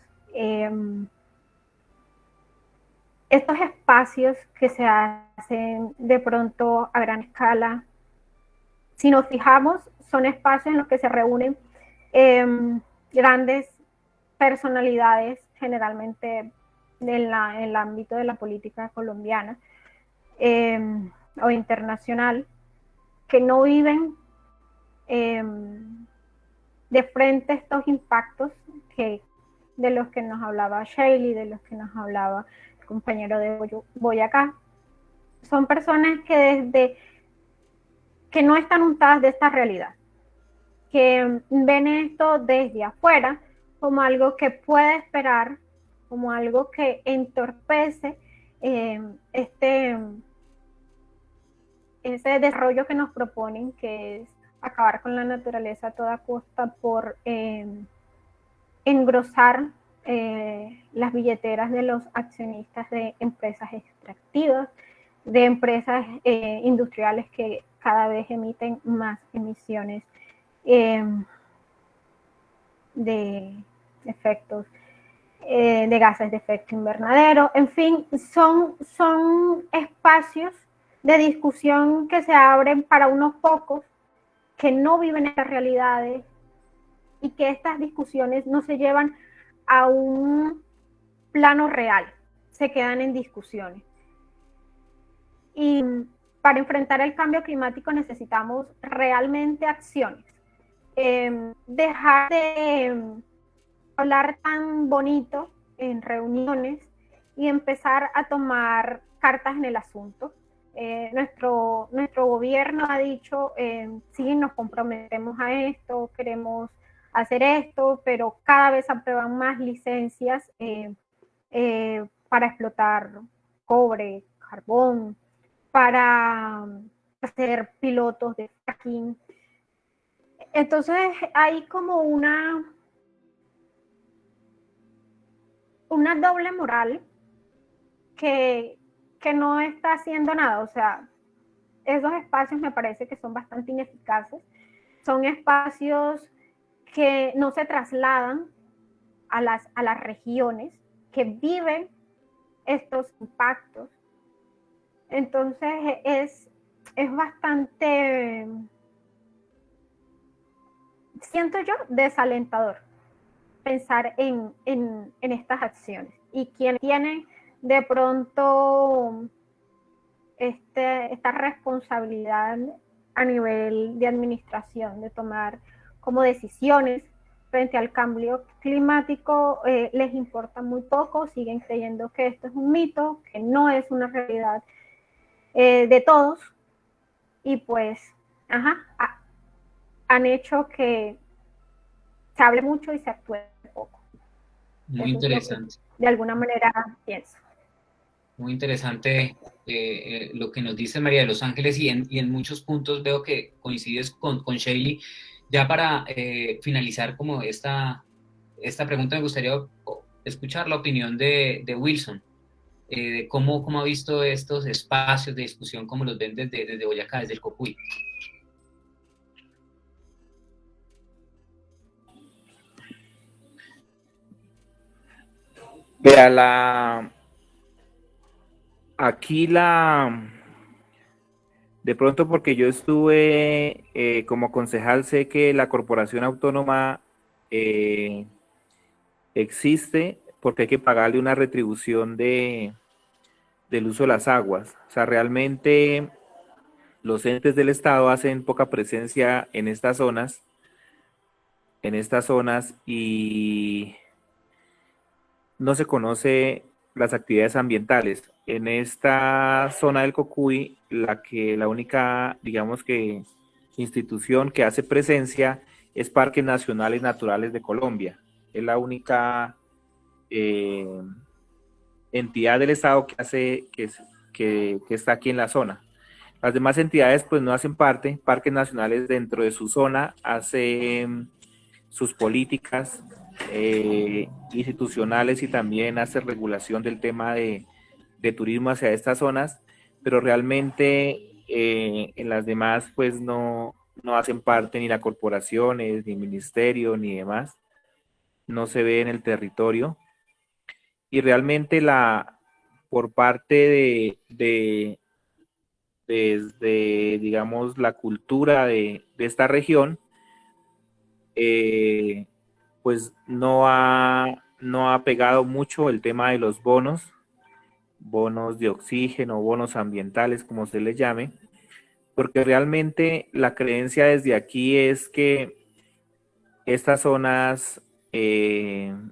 Estos espacios que se hacen de pronto a gran escala, si nos fijamos, son espacios en los que se reúnen grandes personalidades, generalmente en el ámbito de la política colombiana o internacional, que no viven de frente a estos impactos de los que nos hablaba Shaley, de los que nos hablaba el compañero de Boyacá. Son personas que no están untadas de esta realidad, que ven esto desde afuera como algo que puede esperar, como algo que entorpece ese desarrollo que nos proponen, que es acabar con la naturaleza a toda costa por engrosar las billeteras de los accionistas de empresas extractivas, de empresas industriales que cada vez emiten más emisiones de efectos de gases de efecto invernadero. En fin, son espacios de discusión que se abren para unos pocos que no viven estas realidades y que estas discusiones no se llevan a un plano real, se quedan en discusiones. Y para enfrentar el cambio climático necesitamos realmente acciones. Dejar de hablar tan bonito en reuniones y empezar a tomar cartas en el asunto. Nuestro gobierno ha dicho, sí, nos comprometemos a esto, queremos hacer esto, pero cada vez aprueban más licencias para explotar cobre, carbón, para hacer pilotos de fracking. Entonces hay como una doble moral que no está haciendo nada. O sea, esos espacios me parece que son bastante ineficaces. Son espacios que no se trasladan a las regiones que viven estos impactos. Entonces es bastante, siento yo, desalentador pensar en estas acciones. Y quienes tienen de pronto esta responsabilidad a nivel de administración, de tomar como decisiones frente al cambio climático, les importa muy poco, siguen creyendo que esto es un mito, que no es una realidad de todos, y pues han hecho que se hable mucho y se actúe poco. Muy interesante. De alguna manera pienso. Muy interesante lo que nos dice María de los Ángeles, y en muchos puntos veo que coincides con Sheili. Ya para finalizar como esta pregunta, me gustaría escuchar la opinión de Wilson, de cómo ha visto estos espacios de discusión, cómo los ven desde Boyacá, desde el Cocuy. Vea, de pronto, porque yo estuve como concejal, sé que la corporación autónoma existe porque hay que pagarle una retribución del uso de las aguas. O sea, realmente los entes del Estado hacen poca presencia en estas zonas, y no se conoce las actividades ambientales. En esta zona del Cocuy, la única, digamos que, institución que hace presencia es Parques Nacionales Naturales de Colombia. Es la única entidad del Estado que está aquí en la zona. Las demás entidades pues no hacen parte. Parques Nacionales dentro de su zona hacen sus políticas institucionales y también hace regulación del tema de turismo hacia estas zonas, pero realmente en las demás pues no hacen parte ni las corporaciones, ni ministerio, ni demás. No se ve en el territorio. Y realmente por parte desde, digamos, la cultura de esta región, pues no ha pegado mucho el tema de los bonos de oxígeno, bonos ambientales, como se les llame, porque realmente la creencia desde aquí es que estas zonas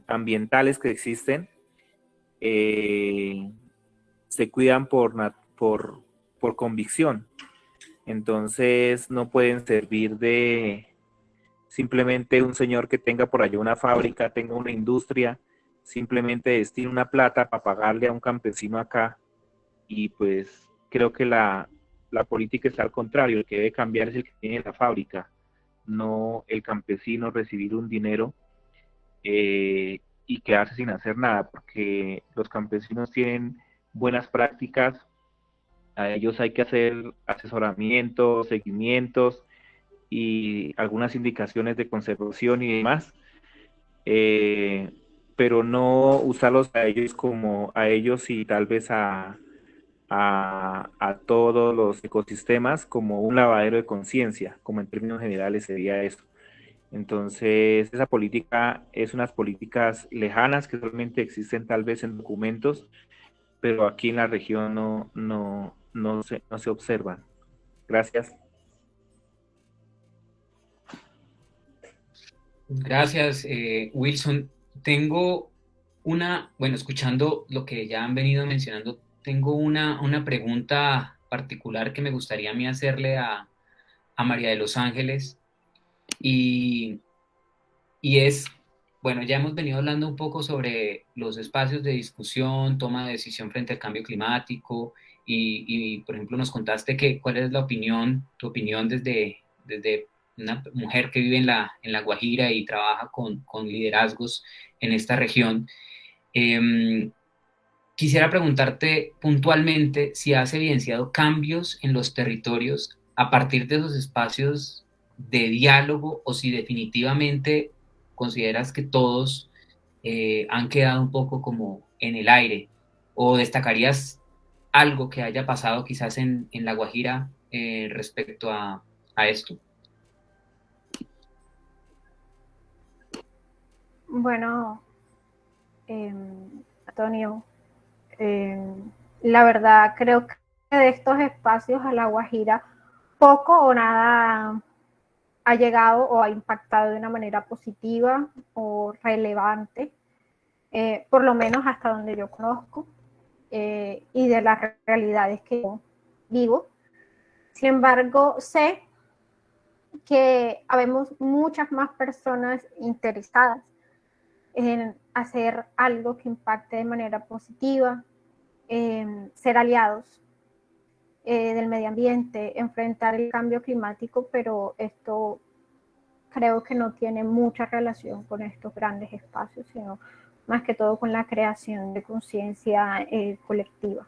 ambientales que existen se cuidan por convicción. Entonces no pueden servir de simplemente un señor que tenga por allá una fábrica, tenga una industria, simplemente destine una plata para pagarle a un campesino acá. Y pues creo que la política está al contrario. El que debe cambiar es el que tiene la fábrica, no el campesino recibir un dinero y quedarse sin hacer nada, porque los campesinos tienen buenas prácticas. A ellos hay que hacer asesoramientos, seguimientos y algunas indicaciones de conservación y demás, pero no usarlos a ellos y tal vez a todos los ecosistemas como un lavadero de conciencia, como en términos generales sería eso. Entonces, esa política es unas políticas lejanas que solamente existen tal vez en documentos, pero aquí en la región no se observan. Gracias. Gracias, Wilson. Tengo escuchando lo que ya han venido mencionando, tengo una pregunta particular que me gustaría a mí hacerle a María de los Ángeles, y es, bueno, ya hemos venido hablando un poco sobre los espacios de discusión, toma de decisión frente al cambio climático, y por ejemplo, nos contaste cuál es tu opinión desde una mujer que vive en la Guajira y trabaja con liderazgos en esta región. quisiera preguntarte puntualmente si has evidenciado cambios en los territorios a partir de esos espacios de diálogo o si definitivamente consideras que todos han quedado un poco como en el aire, o destacarías algo que haya pasado quizás en La Guajira respecto a esto. Bueno, Antonio, la verdad creo que de estos espacios a La Guajira poco o nada ha llegado o ha impactado de una manera positiva o relevante, por lo menos hasta donde yo conozco, y de las realidades que yo vivo. Sin embargo, sé que habemos muchas más personas interesadas en hacer algo que impacte de manera positiva, ser aliados del medio ambiente, enfrentar el cambio climático, pero esto creo que no tiene mucha relación con estos grandes espacios, sino más que todo con la creación de conciencia colectiva.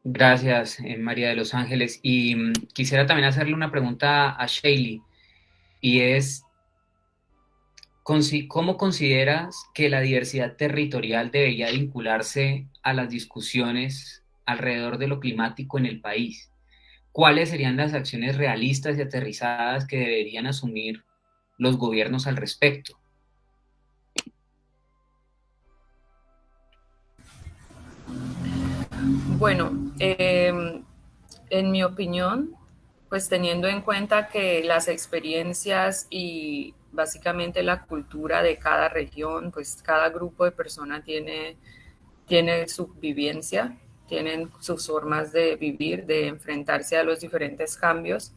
Gracias, María de los Ángeles. Y quisiera también hacerle una pregunta a Sheili, y es, ¿cómo consideras que la diversidad territorial debería vincularse a las discusiones alrededor de lo climático en el país? ¿Cuáles serían las acciones realistas y aterrizadas que deberían asumir los gobiernos al respecto? Bueno, en mi opinión, pues teniendo en cuenta que las experiencias y básicamente la cultura de cada región, pues cada grupo de personas tiene su vivencia, tienen sus formas de vivir, de enfrentarse a los diferentes cambios.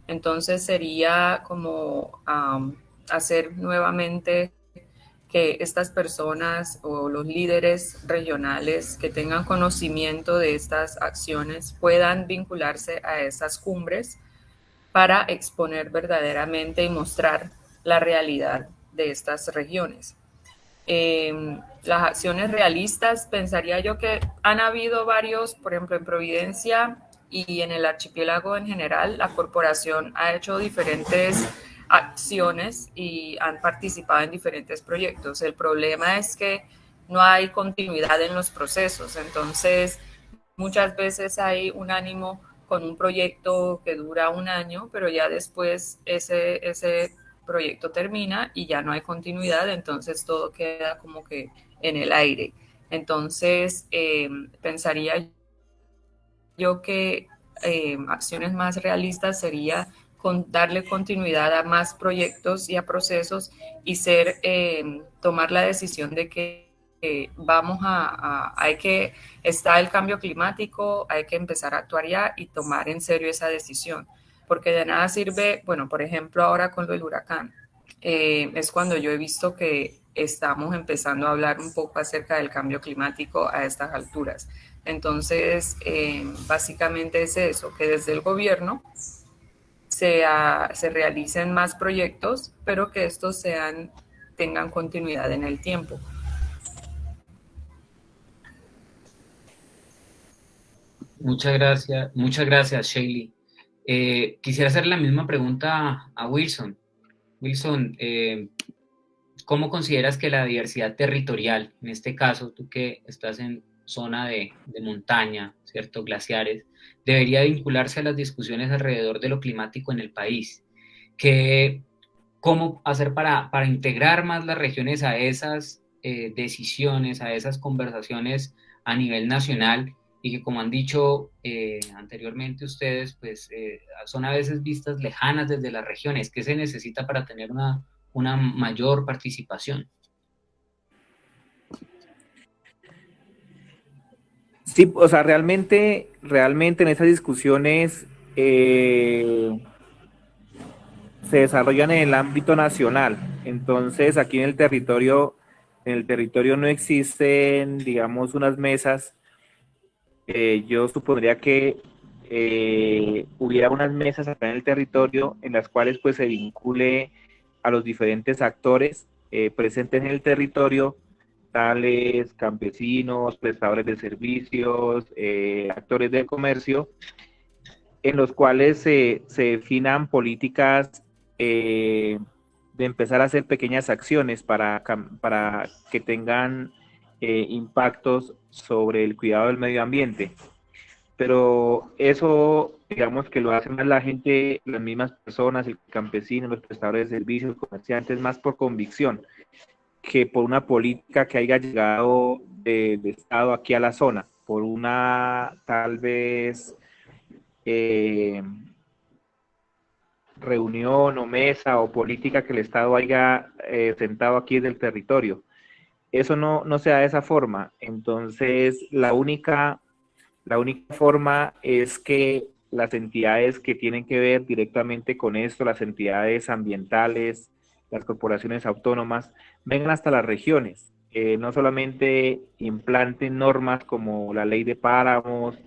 Entonces sería como hacer nuevamente que estas personas o los líderes regionales que tengan conocimiento de estas acciones puedan vincularse a esas cumbres para exponer verdaderamente y mostrar la realidad de estas regiones. Las acciones realistas, pensaría yo que han habido varios, por ejemplo, en Providencia y en el archipiélago en general, la corporación ha hecho diferentes acciones y han participado en diferentes proyectos. El problema es que no hay continuidad en los procesos, entonces muchas veces hay un ánimo con un proyecto que dura un año, pero ya después ese proyecto termina y ya no hay continuidad, entonces todo queda como que en el aire. Entonces, pensaría yo que acciones más realistas sería darle continuidad a más proyectos y a procesos y tomar la decisión de que hay que, está el cambio climático, hay que empezar a actuar ya y tomar en serio esa decisión, porque de nada sirve, bueno, por ejemplo, ahora con lo del huracán, es cuando yo he visto que estamos empezando a hablar un poco acerca del cambio climático a estas alturas. Entonces, básicamente es eso, que desde el gobierno se realicen más proyectos, pero que estos tengan continuidad en el tiempo. Muchas gracias, Sheili. Quisiera hacer la misma pregunta a Wilson. Wilson, ¿cómo consideras que la diversidad territorial, en este caso, tú que estás en zona de montaña, ¿cierto? Glaciares, debería vincularse a las discusiones alrededor de lo climático en el país? ¿Cómo hacer para integrar más las regiones a esas decisiones, a esas conversaciones a nivel nacional? Y que, como han dicho anteriormente ustedes, pues son a veces vistas lejanas desde las regiones. ¿Qué se necesita para tener una mayor participación? Sí, o sea, realmente en esas discusiones se desarrollan en el ámbito nacional. Entonces, aquí en el territorio no existen, digamos, unas mesas. Yo supondría que hubiera unas mesas acá en el territorio en las cuales pues se vincule a los diferentes actores presentes en el territorio, tales campesinos, prestadores de servicios, actores del comercio, en los cuales se definan políticas de empezar a hacer pequeñas acciones para que tengan impactos sobre el cuidado del medio ambiente. Pero eso, digamos que lo hacen más la gente, las mismas personas, el campesino, los prestadores de servicios, los comerciantes, más por convicción que por una política que haya llegado del Estado aquí a la zona, por una tal vez reunión o mesa o política que el Estado haya sentado aquí en el territorio. Eso no se da de esa forma. Entonces, la única forma es que las entidades que tienen que ver directamente con esto, las entidades ambientales, las corporaciones autónomas, vengan hasta las regiones, no solamente implanten normas como la ley de páramos,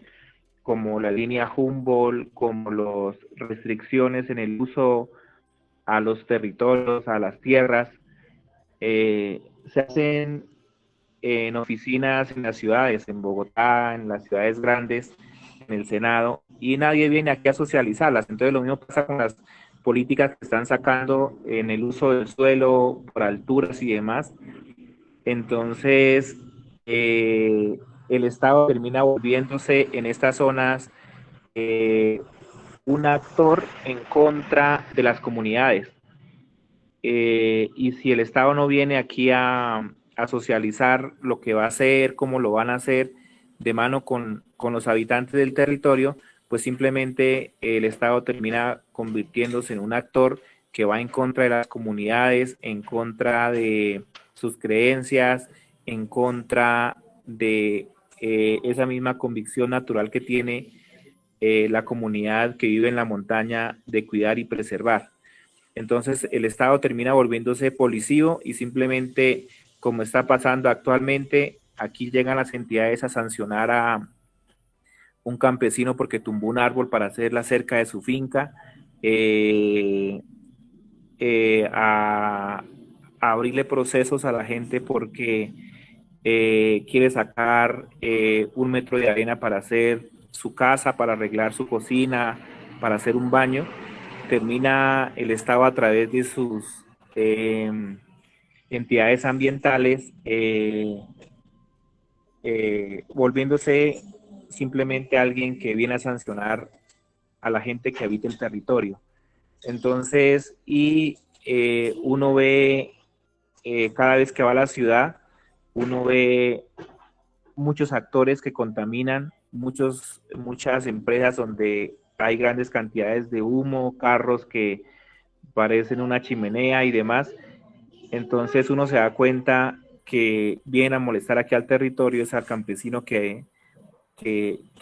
como la línea Humboldt, como las restricciones en el uso a los territorios, a las tierras, se hacen en oficinas en las ciudades, en Bogotá, en las ciudades grandes, en el Senado, y nadie viene aquí a socializarlas. Entonces lo mismo pasa con las políticas que están sacando en el uso del suelo por alturas y demás. Entonces el Estado termina volviéndose en estas zonas un actor en contra de las comunidades. Y si el Estado no viene aquí a socializar lo que va a hacer, cómo lo van a hacer, de mano con los habitantes del territorio, pues simplemente el Estado termina convirtiéndose en un actor que va en contra de las comunidades, en contra de sus creencias, en contra de esa misma convicción natural que tiene la comunidad que vive en la montaña de cuidar y preservar. Entonces el Estado termina volviéndose policivo y simplemente, como está pasando actualmente, aquí llegan las entidades a sancionar a un campesino porque tumbó un árbol para hacer la cerca de su finca, a abrirle procesos a la gente porque quiere sacar 1 metro de arena para hacer su casa, para arreglar su cocina, para hacer un baño. Termina el Estado a través de sus entidades ambientales volviéndose simplemente alguien que viene a sancionar a la gente que habita el territorio. Entonces, uno ve cada vez que va a la ciudad, uno ve muchos actores que contaminan, muchas empresas donde hay grandes cantidades de humo, carros que parecen una chimenea y demás. Entonces uno se da cuenta que viene a molestar aquí al territorio, es al campesino que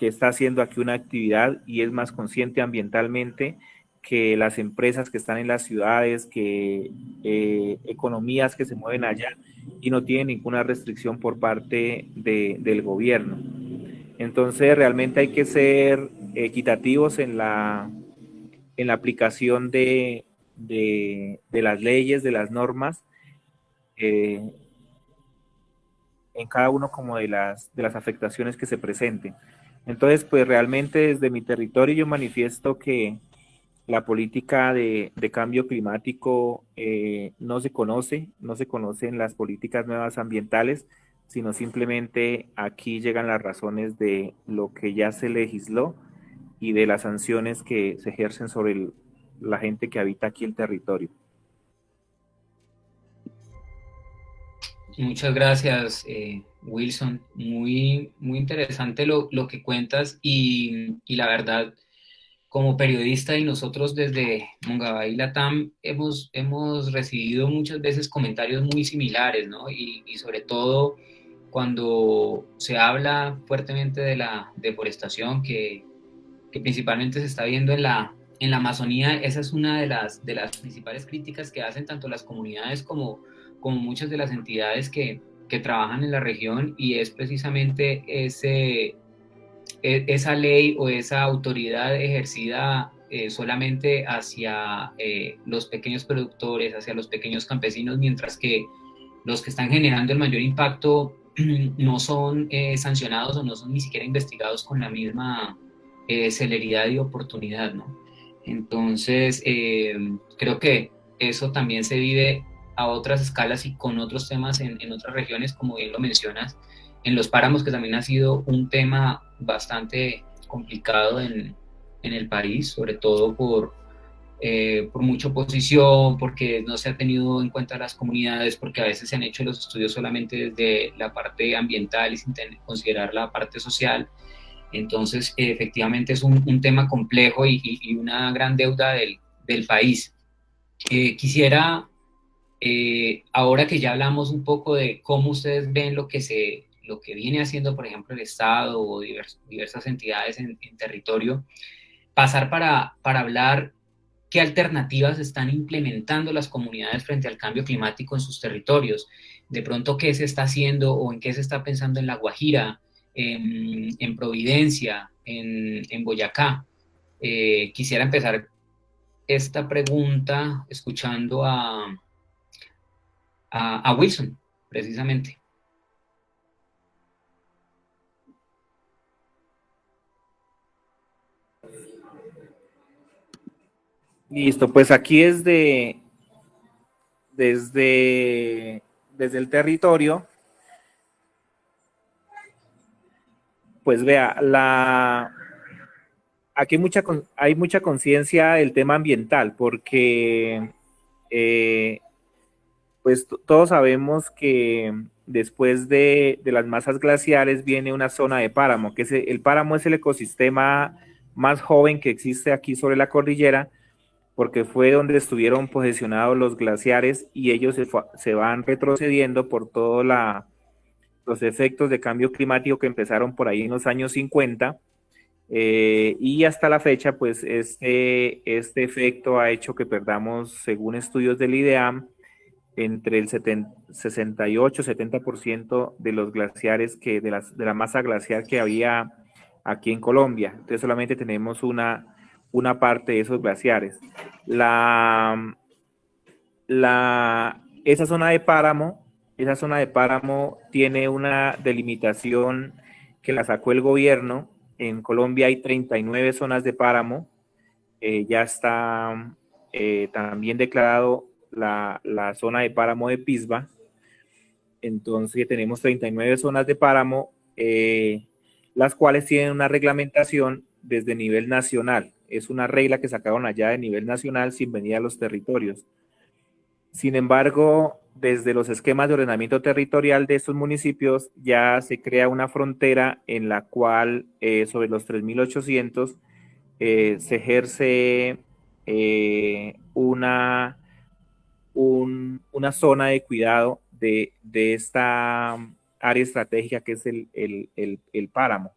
está haciendo aquí una actividad y es más consciente ambientalmente que las empresas que están en las ciudades, que economías que se mueven allá y no tienen ninguna restricción por parte del gobierno. Entonces realmente hay que ser equitativos en la aplicación de las leyes, de las normas, en cada uno como de las afectaciones que se presenten. Entonces, pues realmente desde mi territorio yo manifiesto que la política de cambio climático no se conocen las políticas nuevas ambientales, sino simplemente aquí llegan las razones de lo que ya se legisló y de las sanciones que se ejercen sobre la gente que habita aquí el territorio. Muchas gracias, Wilson. Muy, muy interesante lo que cuentas y la verdad, como periodista y nosotros desde Mungabay Latam hemos recibido muchas veces comentarios muy similares, ¿no? Y sobre todo cuando se habla fuertemente de la deforestación que principalmente se está viendo en la Amazonía, esa es una de las principales críticas que hacen tanto las comunidades como muchas de las entidades que trabajan en la región, y es precisamente esa ley o esa autoridad ejercida solamente hacia los pequeños productores, hacia los pequeños campesinos, mientras que los que están generando el mayor impacto no son sancionados o no son ni siquiera investigados con la misma celeridad y oportunidad, ¿no? Entonces, creo que eso también se vive a otras escalas y con otros temas en otras regiones, como bien lo mencionas, en los páramos, que también ha sido un tema bastante complicado en el país, sobre todo por mucha oposición, porque no se ha tenido en cuenta las comunidades, porque a veces se han hecho los estudios solamente desde la parte ambiental y sin considerar la parte social. Entonces, efectivamente es un tema complejo y una gran deuda del país. Quisiera, ahora que ya hablamos un poco de cómo ustedes ven lo que viene haciendo, por ejemplo, el Estado o diversas entidades en territorio, pasar para hablar qué alternativas están implementando las comunidades frente al cambio climático en sus territorios. De pronto, qué se está haciendo o en qué se está pensando en La Guajira, en Providencia, en Boyacá. Quisiera empezar esta pregunta escuchando a Wilson, precisamente. Listo, pues aquí desde el territorio, pues vea, aquí hay mucha conciencia del tema ambiental, porque pues todos sabemos que después de las masas glaciares viene una zona de páramo, el páramo es el ecosistema más joven que existe aquí sobre la cordillera, porque fue donde estuvieron posicionados los glaciares y ellos se van retrocediendo por todos los efectos de cambio climático que empezaron por ahí en los años 50, y hasta la fecha, pues este efecto ha hecho que perdamos, según estudios del IDEAM, entre el 68-70% de los glaciares de la masa glaciar que había aquí en Colombia. Entonces solamente tenemos una parte de esos glaciares. Esa zona de páramo tiene una delimitación que la sacó el gobierno. En Colombia hay 39 zonas de páramo. Ya está también declarado la zona de páramo de Pisba. Entonces tenemos 39 zonas de páramo, las cuales tienen una reglamentación desde nivel nacional. Es una regla que sacaron allá de nivel nacional sin venir a los territorios. Sin embargo, desde los esquemas de ordenamiento territorial de estos municipios ya se crea una frontera en la cual sobre los 3.800 se ejerce una zona de cuidado de esta área estratégica que es el páramo.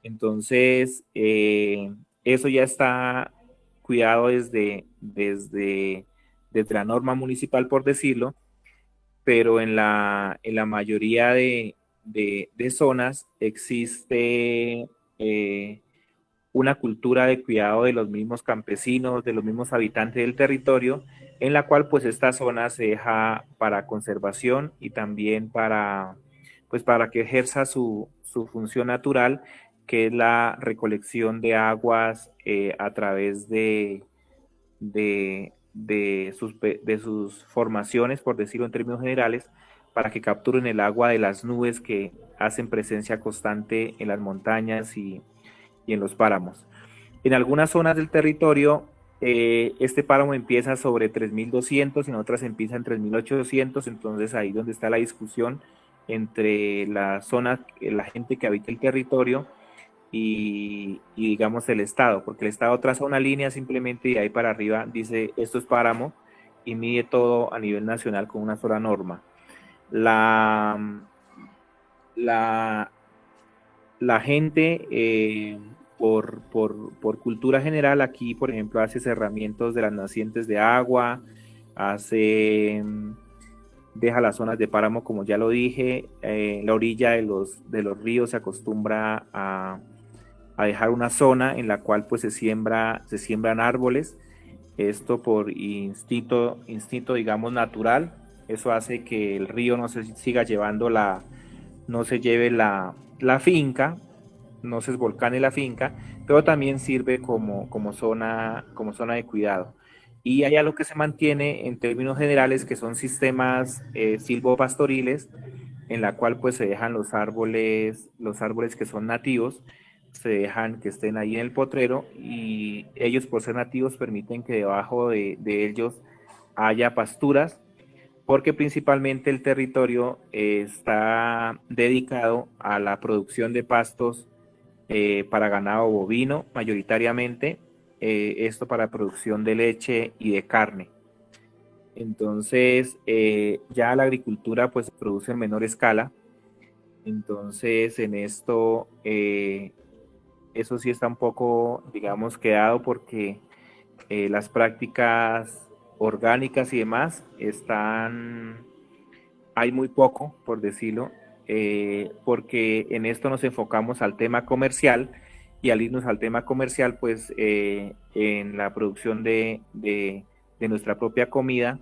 Entonces, eso ya está cuidado desde la norma municipal, por decirlo, pero en la mayoría de zonas existe una cultura de cuidado de los mismos campesinos, de los mismos habitantes del territorio, en la cual pues esta zona se deja para conservación y también para que ejerza su función natural, que es la recolección de aguas a través de sus formaciones, por decirlo en términos generales, para que capturen el agua de las nubes que hacen presencia constante en las montañas y en los páramos. En algunas zonas del territorio, este páramo empieza sobre 3.200, en otras empieza en 3.800, entonces ahí donde está la discusión entre la gente que habita el territorio y digamos el Estado, porque el Estado traza una línea simplemente y de ahí para arriba dice esto es páramo y mide todo a nivel nacional con una sola norma. La gente, por cultura general, aquí, por ejemplo, hace cerramientos de las nacientes de agua, deja las zonas de páramo, como ya lo dije, la orilla de los ríos se acostumbra a a dejar una zona en la cual pues se siembran árboles, esto por instinto, digamos natural. Eso hace que el río no se siga llevando no se lleve la finca, no se esvolcane la finca, pero también sirve como zona de cuidado. Y hay algo que se mantiene en términos generales, que son sistemas silvopastoriles, en la cual pues se dejan los árboles que son nativos, se dejan que estén ahí en el potrero, y ellos, por ser nativos, permiten que debajo de ellos haya pasturas, porque principalmente el territorio está dedicado a la producción de pastos para ganado bovino mayoritariamente, esto para producción de leche y de carne. Entonces, ya la agricultura pues se produce en menor escala. Entonces, en esto, eso sí está un poco, digamos, quedado, porque las prácticas orgánicas y demás hay muy poco, por decirlo, porque en esto nos enfocamos al tema comercial, y al irnos al tema comercial, pues en la producción de nuestra propia comida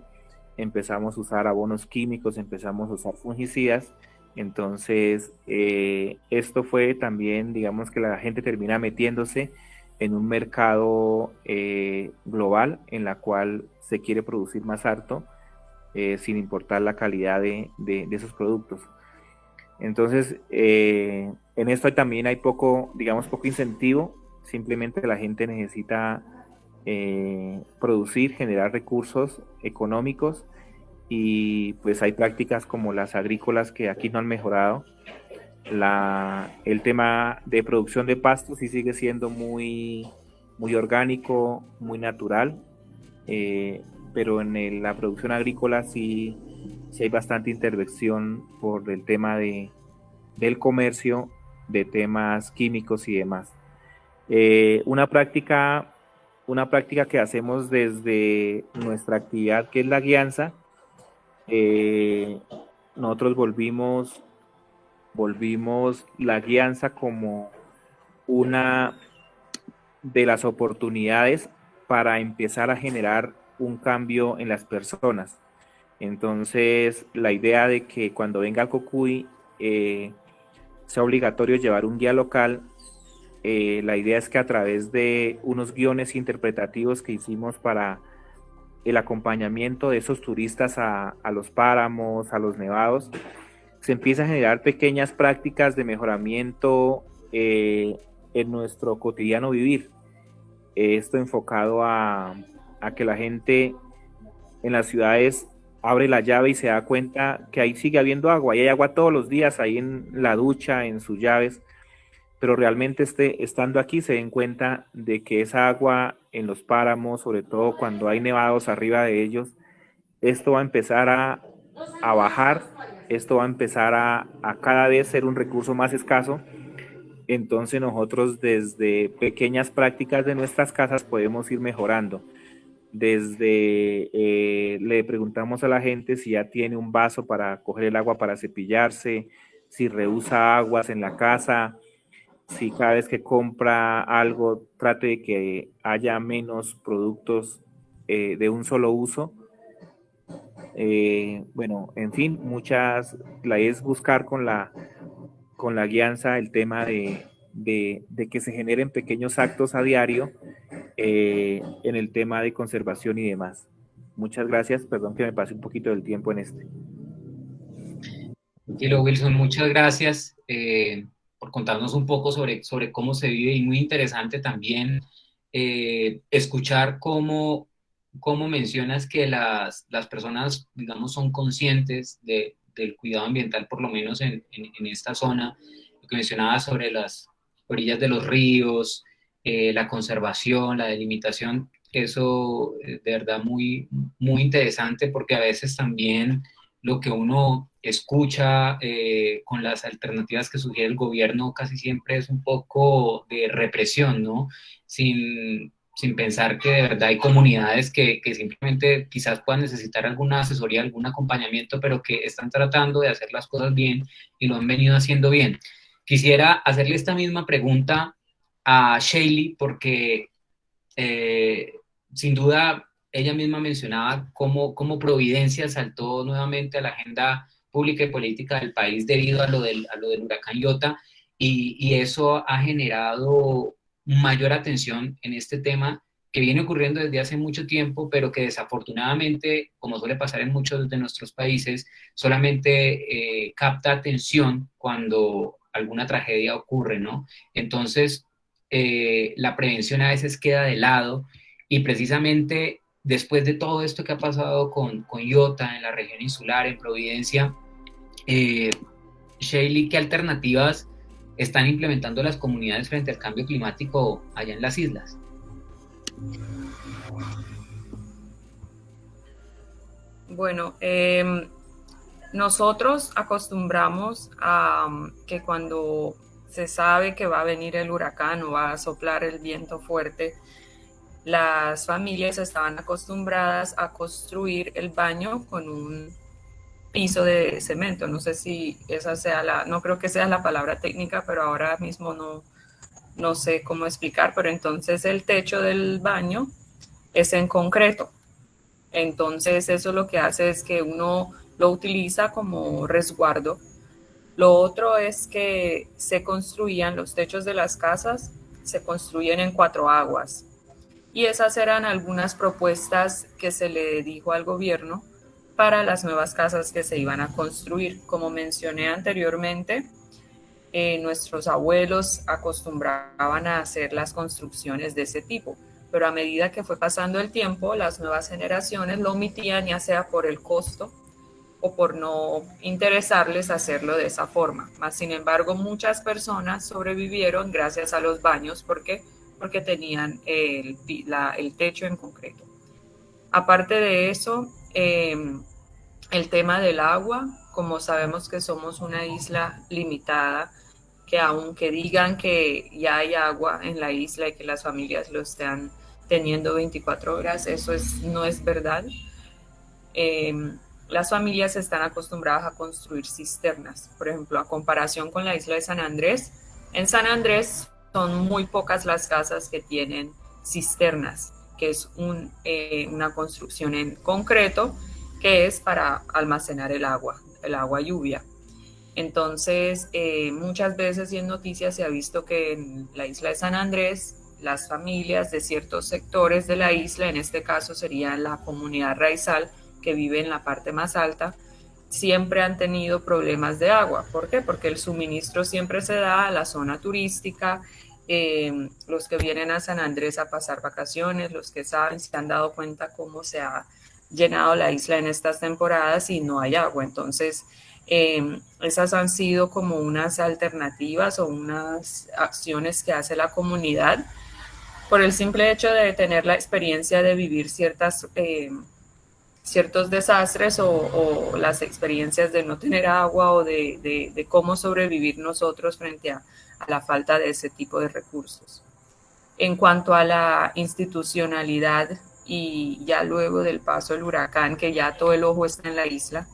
empezamos a usar abonos químicos, empezamos a usar fungicidas. Entonces, esto fue también, digamos, que la gente termina metiéndose en un mercado global, en la cual se quiere producir más harto, sin importar la calidad de esos productos. Entonces, en esto también hay poco, digamos, poco incentivo. Simplemente la gente necesita producir, generar recursos económicos, y pues hay prácticas como las agrícolas que aquí no han mejorado. El tema de producción de pastos sí sigue siendo muy, muy orgánico, muy natural, pero en la producción agrícola sí hay bastante intervención por el tema del comercio, de temas químicos y demás. Una práctica que hacemos desde nuestra actividad, que es la guianza, nosotros volvimos la guianza como una de las oportunidades para empezar a generar un cambio en las personas. Entonces, la idea de que cuando venga al Cocuy sea obligatorio llevar un guía local, la idea es que a través de unos guiones interpretativos que hicimos para el acompañamiento de esos turistas a los páramos, a los nevados, se empieza a generar pequeñas prácticas de mejoramiento en nuestro cotidiano vivir. Esto enfocado a que la gente en las ciudades abre la llave y se da cuenta que ahí sigue habiendo agua, y hay agua todos los días ahí en la ducha, en sus llaves, pero realmente estando aquí se den cuenta de que esa agua en los páramos, sobre todo cuando hay nevados arriba de ellos, esto va a empezar a bajar, esto va a empezar a cada vez ser un recurso más escaso. Entonces nosotros, desde pequeñas prácticas de nuestras casas, podemos ir mejorando. Desde le preguntamos a la gente si ya tiene un vaso para coger el agua para cepillarse, si reusa aguas en la casa, si cada vez que compra algo trate de que haya menos productos de un solo uso. Bueno, en fin, la es buscar con la guianza el tema de que se generen pequeños actos a diario en el tema de conservación y demás. Muchas gracias, perdón que me pase un poquito del tiempo en este. Tranquilo, Wilson, muchas gracias por contarnos un poco sobre cómo se vive, y muy interesante también escuchar cómo mencionas que las personas, digamos, son conscientes del cuidado ambiental, por lo menos en esta zona. Lo que mencionabas sobre las orillas de los ríos, la conservación, la delimitación, eso de verdad muy, muy interesante, porque a veces también lo que uno escucha con las alternativas que sugiere el gobierno casi siempre es un poco de represión, ¿no? Sin pensar que de verdad hay comunidades que simplemente quizás puedan necesitar alguna asesoría, algún acompañamiento, pero que están tratando de hacer las cosas bien y lo han venido haciendo bien. Quisiera hacerle esta misma pregunta a Sheili porque sin duda ella misma mencionaba cómo Providencia saltó nuevamente a la agenda pública y política del país debido a lo del huracán Iota, y eso ha generado mayor atención en este tema que viene ocurriendo desde hace mucho tiempo, pero que desafortunadamente, como suele pasar en muchos de nuestros países, solamente capta atención cuando alguna tragedia ocurre, ¿no? Entonces, la prevención a veces queda de lado, y precisamente después de todo esto que ha pasado con Iota en la región insular, en Providencia, Sheili, ¿qué alternativas están implementando las comunidades frente al cambio climático allá en las islas? Bueno, nosotros acostumbramos a que cuando se sabe que va a venir el huracán o va a soplar el viento fuerte, las familias estaban acostumbradas a construir el baño con un piso de cemento. No sé si esa sea no creo que sea la palabra técnica, pero ahora mismo no sé cómo explicar, pero entonces el techo del baño es en concreto. Entonces eso lo que hace es que uno lo utiliza como resguardo. Lo otro es que los techos de las casas se construyen en 4 aguas. Y esas eran algunas propuestas que se le dijo al gobierno para las nuevas casas que se iban a construir. Como mencioné anteriormente, nuestros abuelos acostumbraban a hacer las construcciones de ese tipo, pero a medida que fue pasando el tiempo, las nuevas generaciones lo omitían, ya sea por el costo o por no interesarles hacerlo de esa forma. Mas, sin embargo, muchas personas sobrevivieron gracias a los baños porque tenían el techo en concreto. Aparte de eso, el tema del agua, como sabemos que somos una isla limitada, que aunque digan que ya hay agua en la isla y que las familias lo están teniendo 24 horas, eso no es verdad. Las familias están acostumbradas a construir cisternas. Por ejemplo, a comparación con la isla de San Andrés, en San Andrés son muy pocas las casas que tienen cisternas, que es una construcción en concreto que es para almacenar el agua lluvia. Entonces, muchas veces y en noticias se ha visto que en la isla de San Andrés, las familias de ciertos sectores de la isla, en este caso sería la comunidad raizal que vive en la parte más alta, siempre han tenido problemas de agua. ¿Por qué? Porque el suministro siempre se da a la zona turística. Los que vienen a San Andrés a pasar vacaciones, los que saben, se han dado cuenta cómo se ha llenado la isla en estas temporadas y no hay agua. Entonces, esas han sido como unas alternativas o unas acciones que hace la comunidad por el simple hecho de tener la experiencia de vivir ciertos desastres o las experiencias de no tener agua o de cómo sobrevivir nosotros frente a la falta de ese tipo de recursos. En cuanto a la institucionalidad y ya luego del paso del huracán, que ya todo el ojo está en la isla,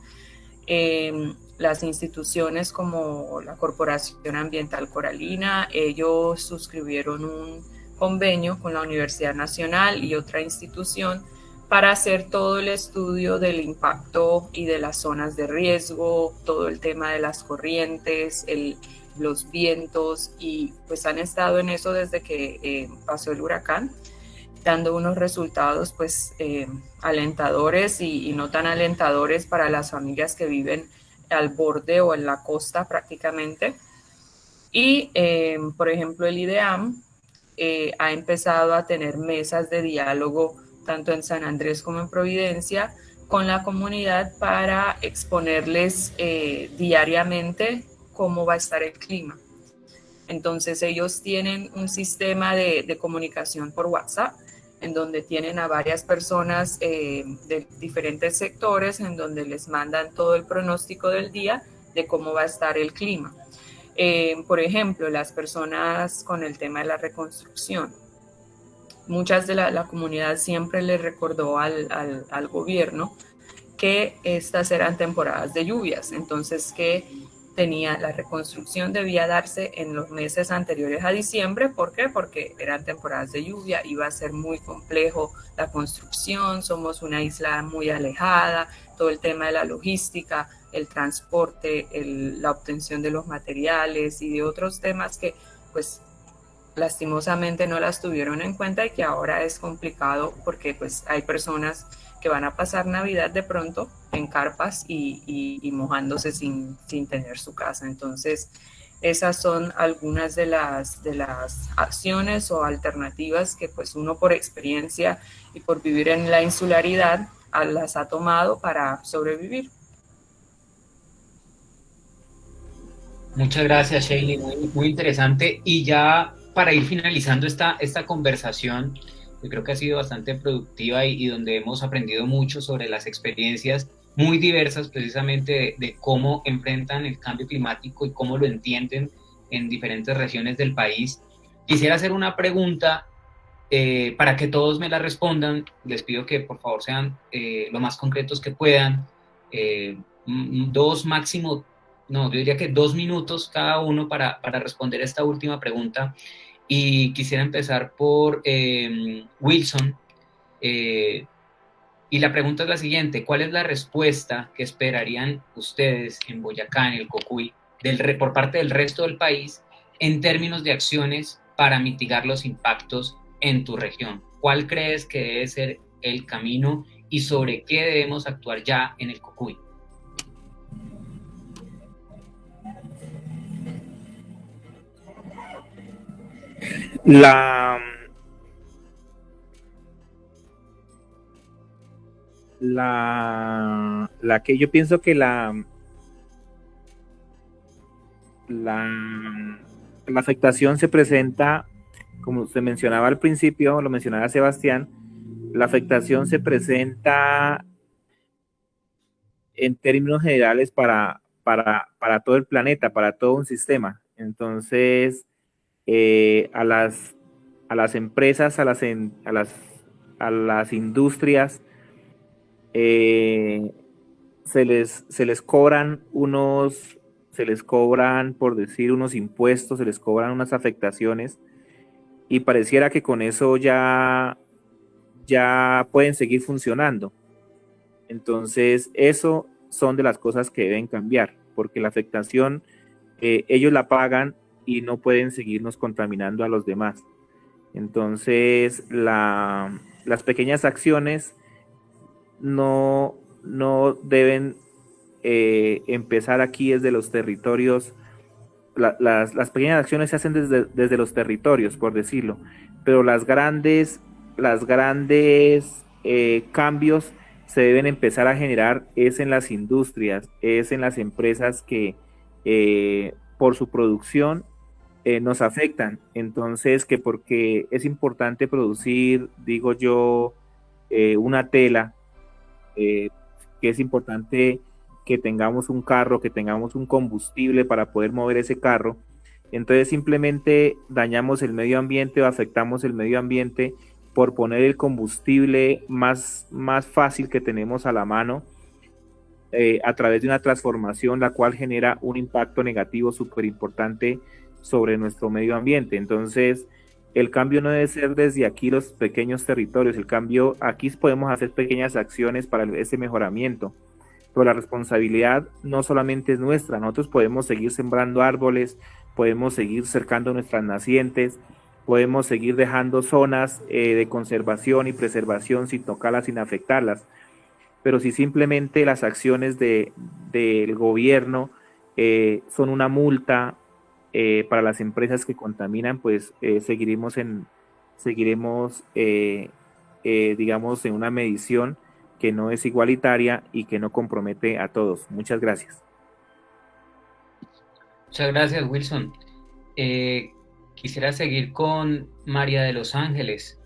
las instituciones como la Corporación Ambiental Coralina, ellos suscribieron un convenio con la Universidad Nacional y otra institución para hacer todo el estudio del impacto y de las zonas de riesgo, todo el tema de las corrientes, los vientos, y pues han estado en eso desde que pasó el huracán, dando unos resultados pues alentadores y no tan alentadores para las familias que viven al borde o en la costa prácticamente. Y por ejemplo el IDEAM ha empezado a tener mesas de diálogo tanto en San Andrés como en Providencia con la comunidad para exponerles diariamente cómo va a estar el clima. Entonces ellos tienen un sistema de comunicación por WhatsApp en donde tienen a varias personas de diferentes sectores, en donde les mandan todo el pronóstico del día de cómo va a estar el clima. Por ejemplo, las personas con el tema de la reconstrucción. Muchas de la comunidad siempre le recordó al gobierno que estas eran temporadas de lluvias, entonces que la reconstrucción debía darse en los meses anteriores a diciembre. ¿Por qué? Porque eran temporadas de lluvia, iba a ser muy complejo la construcción, somos una isla muy alejada, todo el tema de la logística, el transporte, la obtención de los materiales y de otros temas que pues lastimosamente no las tuvieron en cuenta y que ahora es complicado porque pues hay personas que van a pasar Navidad de pronto en carpas y mojándose sin tener su casa. Entonces, esas son algunas de las acciones o alternativas que pues uno por experiencia y por vivir en la insularidad las ha tomado para sobrevivir. Muchas gracias, Sheilly, muy interesante. Y ya para ir finalizando esta conversación, yo creo que ha sido bastante productiva y donde hemos aprendido mucho sobre las experiencias muy diversas precisamente de cómo enfrentan el cambio climático y cómo lo entienden en diferentes regiones del país. Quisiera hacer una pregunta para que todos me la respondan. Les pido que por favor sean lo más concretos que puedan. Yo diría que 2 minutos cada uno para responder esta última pregunta. Y quisiera empezar por Wilson. Y la pregunta es la siguiente: ¿cuál es la respuesta que esperarían ustedes en Boyacá, en el Cocuy, por parte del resto del país en términos de acciones para mitigar los impactos en tu región? ¿Cuál crees que debe ser el camino y sobre qué debemos actuar ya en el Cocuy? La que yo pienso que la afectación se presenta, como se mencionaba al principio, lo mencionaba Sebastián, la afectación se presenta en términos generales para todo el planeta, para todo un sistema. Entonces, a las empresas, a las industrias, se les cobran por decir unos impuestos, se les cobran unas afectaciones y pareciera que con eso ya pueden seguir funcionando. Entonces, eso son de las cosas que deben cambiar, porque la afectación ellos la pagan y no pueden seguirnos contaminando a los demás. Entonces, las pequeñas acciones no deben empezar aquí desde los territorios. Las pequeñas acciones se hacen desde los territorios, por decirlo, pero las grandes cambios se deben empezar a generar es en las industrias, es en las empresas que por su producción nos afectan. Entonces, que porque es importante producir, digo yo, una tela, que es importante que tengamos un carro, que tengamos un combustible para poder mover ese carro, entonces simplemente dañamos el medio ambiente o afectamos el medio ambiente por poner el combustible más fácil que tenemos a la mano a través de una transformación la cual genera un impacto negativo súper importante sobre nuestro medio ambiente. Entonces, el cambio no debe ser desde aquí los pequeños territorios, el cambio aquí podemos hacer pequeñas acciones para ese mejoramiento, pero la responsabilidad no solamente es nuestra, nosotros podemos seguir sembrando árboles, podemos seguir cercando nuestras nacientes, podemos seguir dejando zonas de conservación y preservación sin tocarlas, sin afectarlas, pero si simplemente las acciones del gobierno son una multa para las empresas que contaminan, pues seguiremos digamos en una medición que no es igualitaria y que no compromete a todos. Muchas gracias. Muchas gracias, Wilson. Quisiera seguir con María de los Ángeles.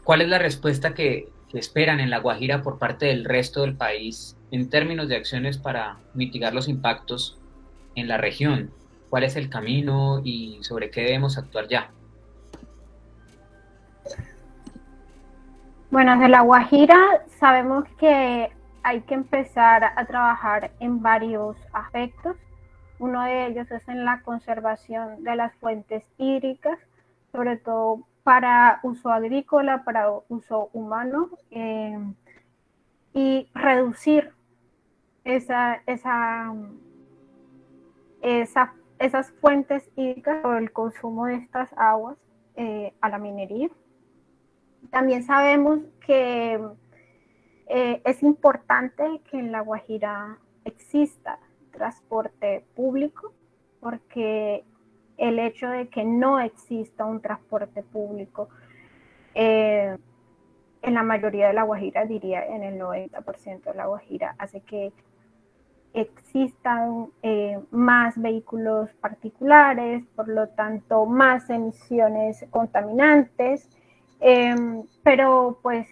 ¿Cuál es la respuesta que esperan en La Guajira por parte del resto del país en términos de acciones para mitigar los impactos en la región? ¿Cuál es el camino y sobre qué debemos actuar ya? Bueno, desde La Guajira sabemos que hay que empezar a trabajar en varios aspectos. Uno de ellos es en la conservación de las fuentes hídricas, sobre todo para uso agrícola, para uso humano, y reducir esas fuentes hídricas o el consumo de estas aguas a la minería. También sabemos que es importante que en La Guajira exista transporte público, porque el hecho de que no exista un transporte público en la mayoría de La Guajira, diría en el 90% de La Guajira, hace que existan más vehículos particulares, por lo tanto más emisiones contaminantes, pero pues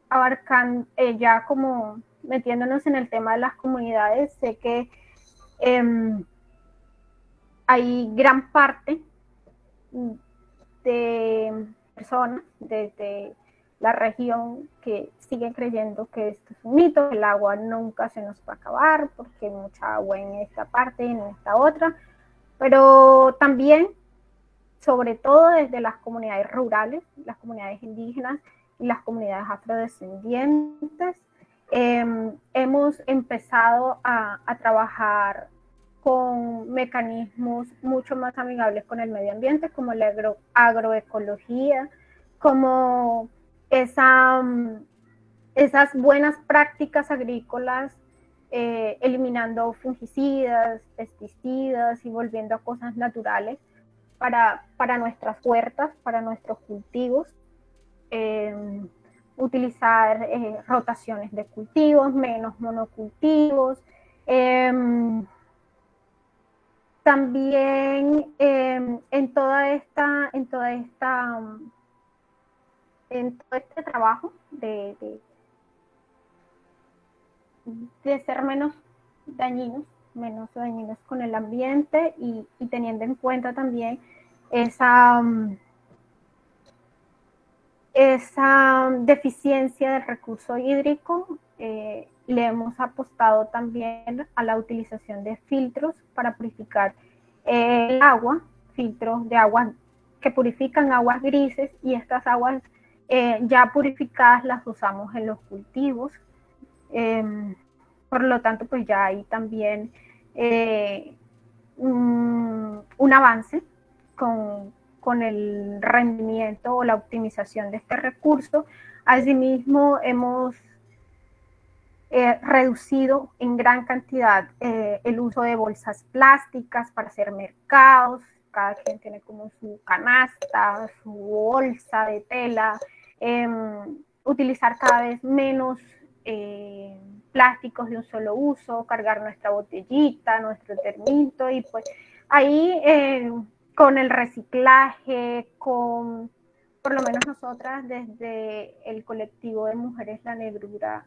abarcando ya como metiéndonos en el tema de las comunidades, sé que hay gran parte de personas desde la región que siguen creyendo que esto es un mito, que el agua nunca se nos va a acabar porque hay mucha agua en esta parte y en esta otra, pero también, sobre todo desde las comunidades rurales, las comunidades indígenas y las comunidades afrodescendientes, hemos empezado a trabajar con mecanismos mucho más amigables con el medio ambiente, como la agroecología, como esas buenas prácticas agrícolas, eliminando fungicidas, pesticidas y volviendo a cosas naturales para nuestras huertas, para nuestros cultivos. Utilizar rotaciones de cultivos, menos monocultivos. También en todo este trabajo de ser menos dañinos con el ambiente y teniendo en cuenta también esa deficiencia del recurso hídrico, le hemos apostado también a la utilización de filtros para purificar el agua, filtros de agua que purifican aguas grises, y estas aguas ya purificadas las usamos en los cultivos. Por lo tanto, pues ya hay también un avance con el rendimiento o la optimización de este recurso. Asimismo, hemos reducido en gran cantidad el uso de bolsas plásticas para hacer mercados. Cada quien tiene como su canasta, su bolsa de tela. Utilizar cada vez menos plásticos de un solo uso, cargar nuestra botellita, nuestro termito, y pues ahí con el reciclaje, por lo menos nosotras desde el colectivo de Mujeres La Negrura,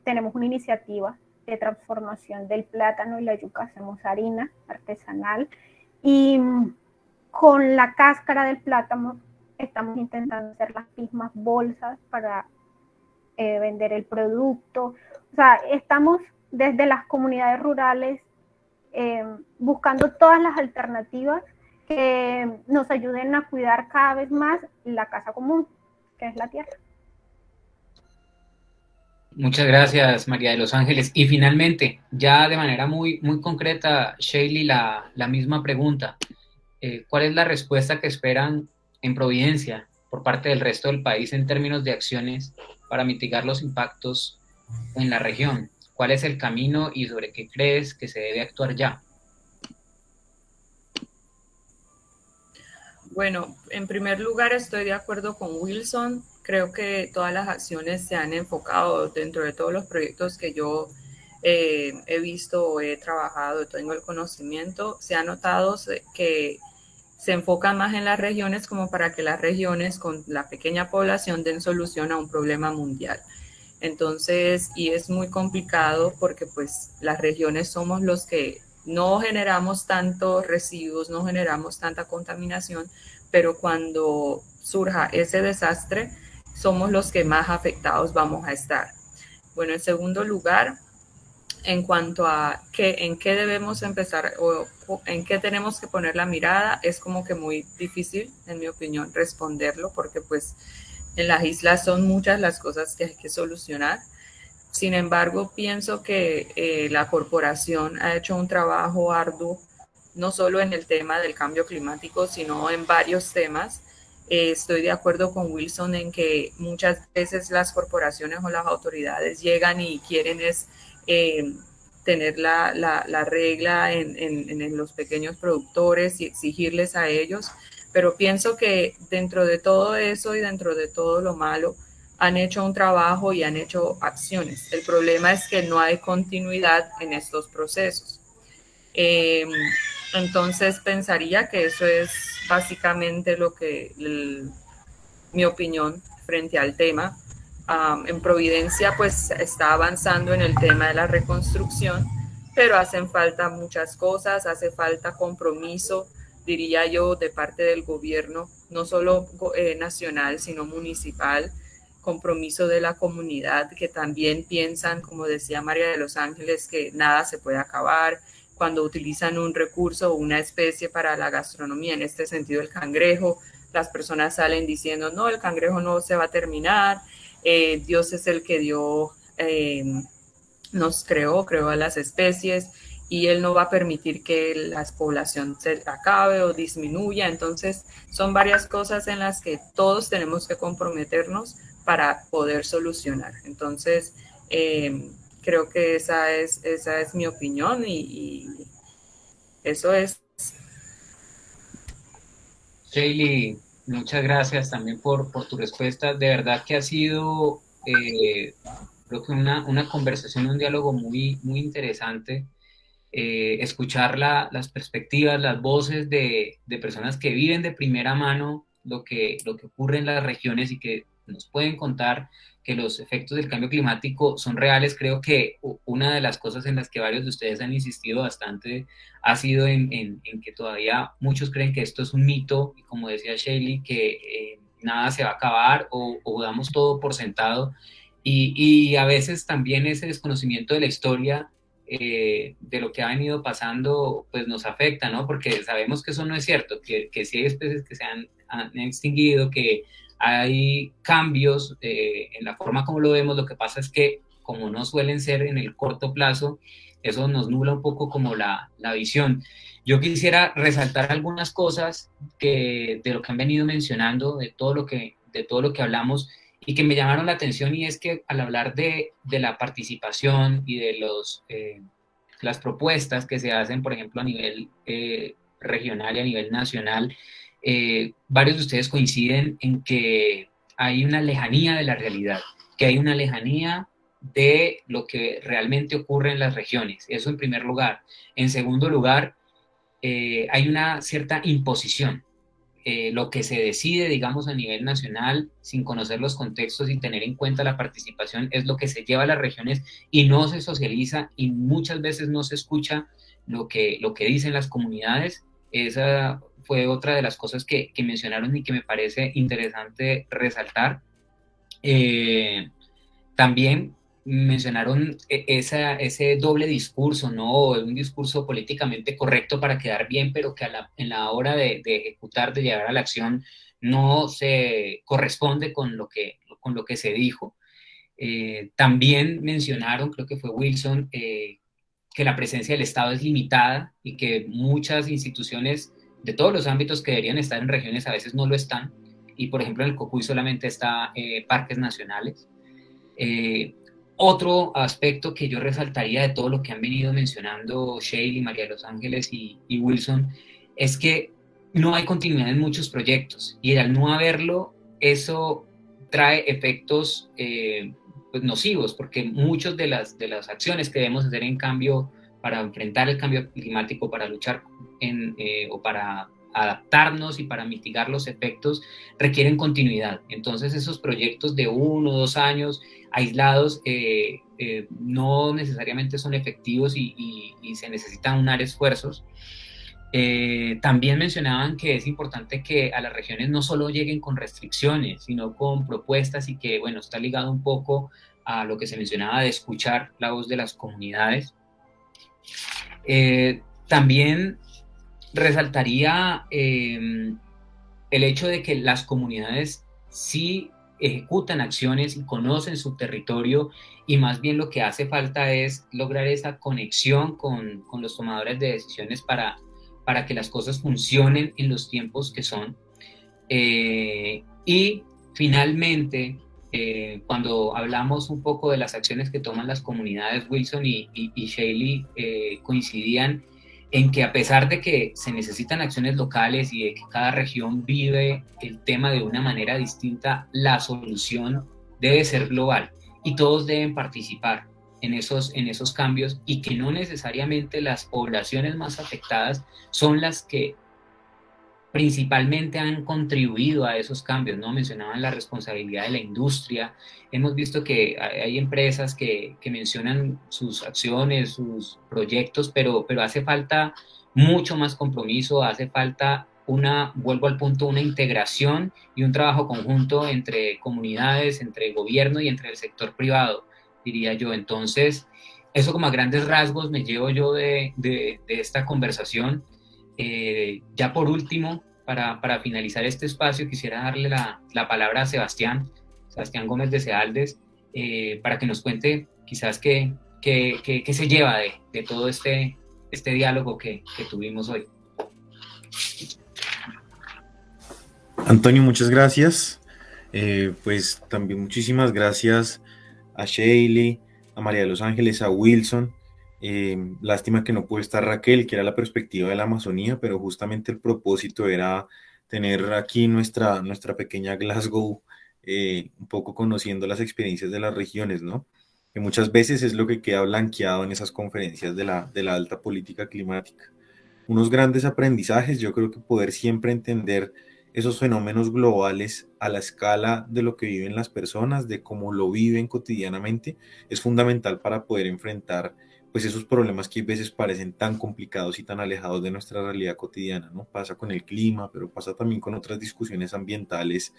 tenemos una iniciativa de transformación del plátano y la yuca, hacemos harina artesanal, y con la cáscara del plátano estamos intentando hacer las mismas bolsas para vender el producto. O sea, estamos desde las comunidades rurales buscando todas las alternativas que nos ayuden a cuidar cada vez más la casa común, que es la tierra. Muchas gracias, María de los Ángeles. Y finalmente, ya de manera muy, muy concreta, Sheili, la misma pregunta. ¿Cuál es la respuesta que esperan en Providencia por parte del resto del país en términos de acciones para mitigar los impactos en la región? ¿Cuál es el camino y sobre qué crees que se debe actuar ya? Bueno, en primer lugar estoy de acuerdo con Wilson. Creo que todas las acciones se han enfocado dentro de todos los proyectos que yo he visto o he trabajado, tengo el conocimiento. Se ha notado que se enfocan más en las regiones como para que las regiones con la pequeña población den solución a un problema mundial. Entonces, y es muy complicado porque pues las regiones somos los que no generamos tantos residuos, no generamos tanta contaminación, pero cuando surja ese desastre, somos los que más afectados vamos a estar. Bueno, en segundo lugar, en cuanto a en qué debemos empezar o en qué tenemos que poner la mirada, es como que muy difícil, en mi opinión, responderlo, porque pues en las islas son muchas las cosas que hay que solucionar. Sin embargo, pienso que la corporación ha hecho un trabajo arduo, no solo en el tema del cambio climático, sino en varios temas. Estoy de acuerdo con Wilson en que muchas veces las corporaciones o las autoridades llegan y quieren tener la regla en los pequeños productores y exigirles a ellos, pero pienso que dentro de todo eso y dentro de todo lo malo, han hecho un trabajo y han hecho acciones. El problema es que no hay continuidad en estos procesos. Entonces pensaría que eso es básicamente lo que mi opinión frente al tema. En Providencia pues está avanzando en el tema de la reconstrucción, pero hacen falta muchas cosas, hace falta compromiso, diría yo, de parte del gobierno, no solo nacional, sino municipal, compromiso de la comunidad, que también piensan, como decía María de los Ángeles, que nada se puede acabar cuando utilizan un recurso o una especie para la gastronomía, en este sentido el cangrejo. Las personas salen diciendo, no, el cangrejo no se va a terminar, Dios es el que nos creó a las especies y Él no va a permitir que la población se acabe o disminuya. Entonces, son varias cosas en las que todos tenemos que comprometernos para poder solucionar. Entonces, creo que esa es mi opinión y eso es. Shaylee, muchas gracias también por tu respuesta. De verdad que ha sido, creo que una conversación, un diálogo muy, muy interesante. Escuchar las perspectivas, las voces de personas que viven de primera mano lo que ocurre en las regiones y que nos pueden contar que los efectos del cambio climático son reales. Creo que una de las cosas en las que varios de ustedes han insistido bastante ha sido en que todavía muchos creen que esto es un mito y, como decía Shaylee, que nada se va a acabar o damos todo por sentado, y a veces también ese desconocimiento de la historia, de lo que ha venido pasando, pues nos afecta, ¿no? Porque sabemos que eso no es cierto, que sí hay especies que se han extinguido, que hay cambios en la forma como lo vemos. Lo que pasa es que, como no suelen ser en el corto plazo, eso nos nubla un poco como la visión. Yo quisiera resaltar algunas cosas de lo que han venido mencionando, de todo lo que hablamos, y que me llamaron la atención, y es que al hablar de la participación y de las propuestas que se hacen, por ejemplo, a nivel regional y a nivel nacional, varios de ustedes coinciden en que hay una lejanía de la realidad, que hay una lejanía de lo que realmente ocurre en las regiones. Eso en primer lugar. En segundo lugar, hay una cierta imposición. Lo que se decide, digamos, a nivel nacional, sin conocer los contextos y tener en cuenta la participación, es lo que se lleva a las regiones y no se socializa, y muchas veces no se escucha lo que dicen las comunidades. Esa fue otra de las cosas que mencionaron y que me parece interesante resaltar. También mencionaron ese doble discurso, ¿no? Un discurso políticamente correcto para quedar bien, pero que en la hora de ejecutar, de llegar a la acción, no se corresponde con lo que se dijo. También mencionaron, creo que fue Wilson, que la presencia del Estado es limitada y que muchas instituciones de todos los ámbitos que deberían estar en regiones a veces no lo están. Y, por ejemplo, en el Cocuy solamente está parques nacionales. Otro aspecto que yo resaltaría de todo lo que han venido mencionando Shaylee, María de los Ángeles y Wilson, es que no hay continuidad en muchos proyectos, y al no haberlo, eso trae efectos pues nocivos, porque muchas de las acciones que debemos hacer en cambio para enfrentar el cambio climático, para luchar o para adaptarnos y para mitigar los efectos, requieren continuidad. Entonces, esos proyectos de 1 o 2 años aislados no necesariamente son efectivos y se necesitan unar esfuerzos. También mencionaban que es importante que a las regiones no solo lleguen con restricciones, sino con propuestas y que, bueno, está ligado un poco a lo que se mencionaba de escuchar la voz de las comunidades. También resaltaría el hecho de que las comunidades sí ejecutan acciones y conocen su territorio, y más bien lo que hace falta es lograr esa conexión con los tomadores de decisiones para que las cosas funcionen en los tiempos que son. Y finalmente, cuando hablamos un poco de las acciones que toman las comunidades, Wilson y Shaley coincidían en que a pesar de que se necesitan acciones locales y de que cada región vive el tema de una manera distinta, la solución debe ser global y todos deben participar en esos cambios, y que no necesariamente las poblaciones más afectadas son las que principalmente han contribuido a esos cambios, ¿no? Mencionaban la responsabilidad de la industria. Hemos visto que hay empresas que mencionan sus acciones, sus proyectos, pero hace falta mucho más compromiso, hace falta vuelvo al punto, una integración y un trabajo conjunto entre comunidades, entre gobierno y entre el sector privado, diría yo. Entonces, eso como a grandes rasgos me llevo yo de esta conversación. Ya por último, para finalizar este espacio, quisiera darle la palabra a Sebastián Gómez de Cealdes, para que nos cuente quizás qué se lleva de todo este diálogo que tuvimos hoy. Antonio, muchas gracias. Pues también muchísimas gracias a Shaley, a María de los Ángeles, a Wilson. Lástima que no pudo estar Raquel, que era la perspectiva de la Amazonía, pero justamente el propósito era tener aquí nuestra pequeña Glasgow, un poco conociendo las experiencias de las regiones, ¿no? Que muchas veces es lo que queda blanqueado en esas conferencias de la alta política climática. Unos grandes aprendizajes, yo creo que poder siempre entender esos fenómenos globales a la escala de lo que viven las personas, de cómo lo viven cotidianamente, es fundamental para poder enfrentar pues esos problemas que a veces parecen tan complicados y tan alejados de nuestra realidad cotidiana, ¿no? Pasa con el clima, pero pasa también con otras discusiones ambientales,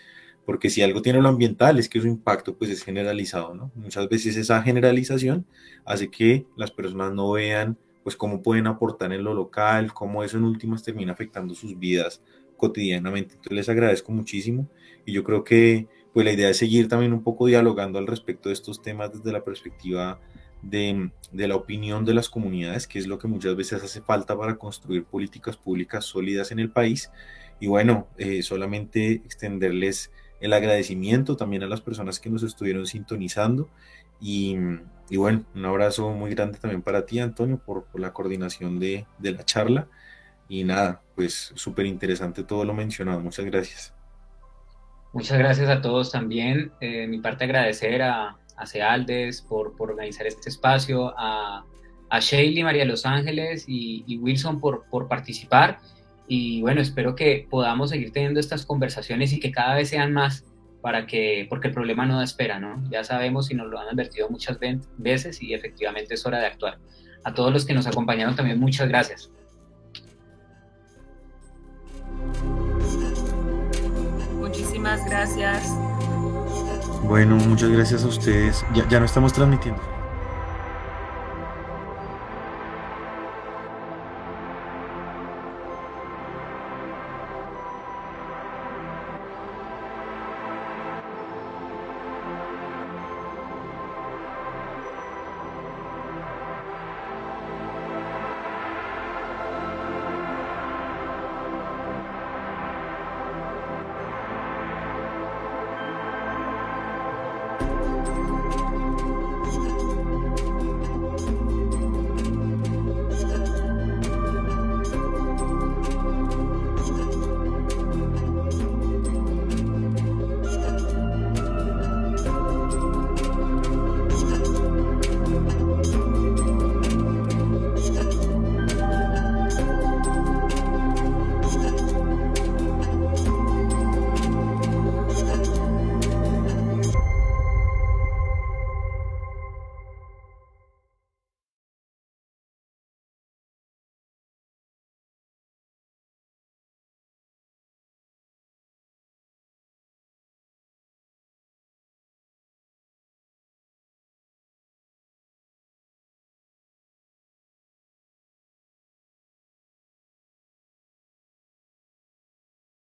porque si algo tiene lo ambiental es que su impacto pues es generalizado, ¿no? Muchas veces esa generalización hace que las personas no vean pues cómo pueden aportar en lo local, cómo eso en últimas termina afectando sus vidas cotidianamente. Entonces les agradezco muchísimo, y yo creo que pues la idea es seguir también un poco dialogando al respecto de estos temas desde la perspectiva de la opinión de las comunidades, que es lo que muchas veces hace falta para construir políticas públicas sólidas en el país. Y bueno, solamente extenderles el agradecimiento también a las personas que nos estuvieron sintonizando, y bueno, un abrazo muy grande también para ti, Antonio, por la coordinación de la charla. Y nada, pues súper interesante todo lo mencionado. Muchas gracias. Muchas gracias a todos también. Mi parte agradecer a Cealdes por organizar este espacio, a Shaley, María de los Ángeles y Wilson por participar. Y bueno, espero que podamos seguir teniendo estas conversaciones y que cada vez sean más, porque el problema no da espera, ¿no? Ya sabemos y nos lo han advertido muchas veces, y efectivamente es hora de actuar. A todos los que nos acompañaron también, muchas gracias. Muchísimas gracias. Bueno, muchas gracias a ustedes. Ya no estamos transmitiendo.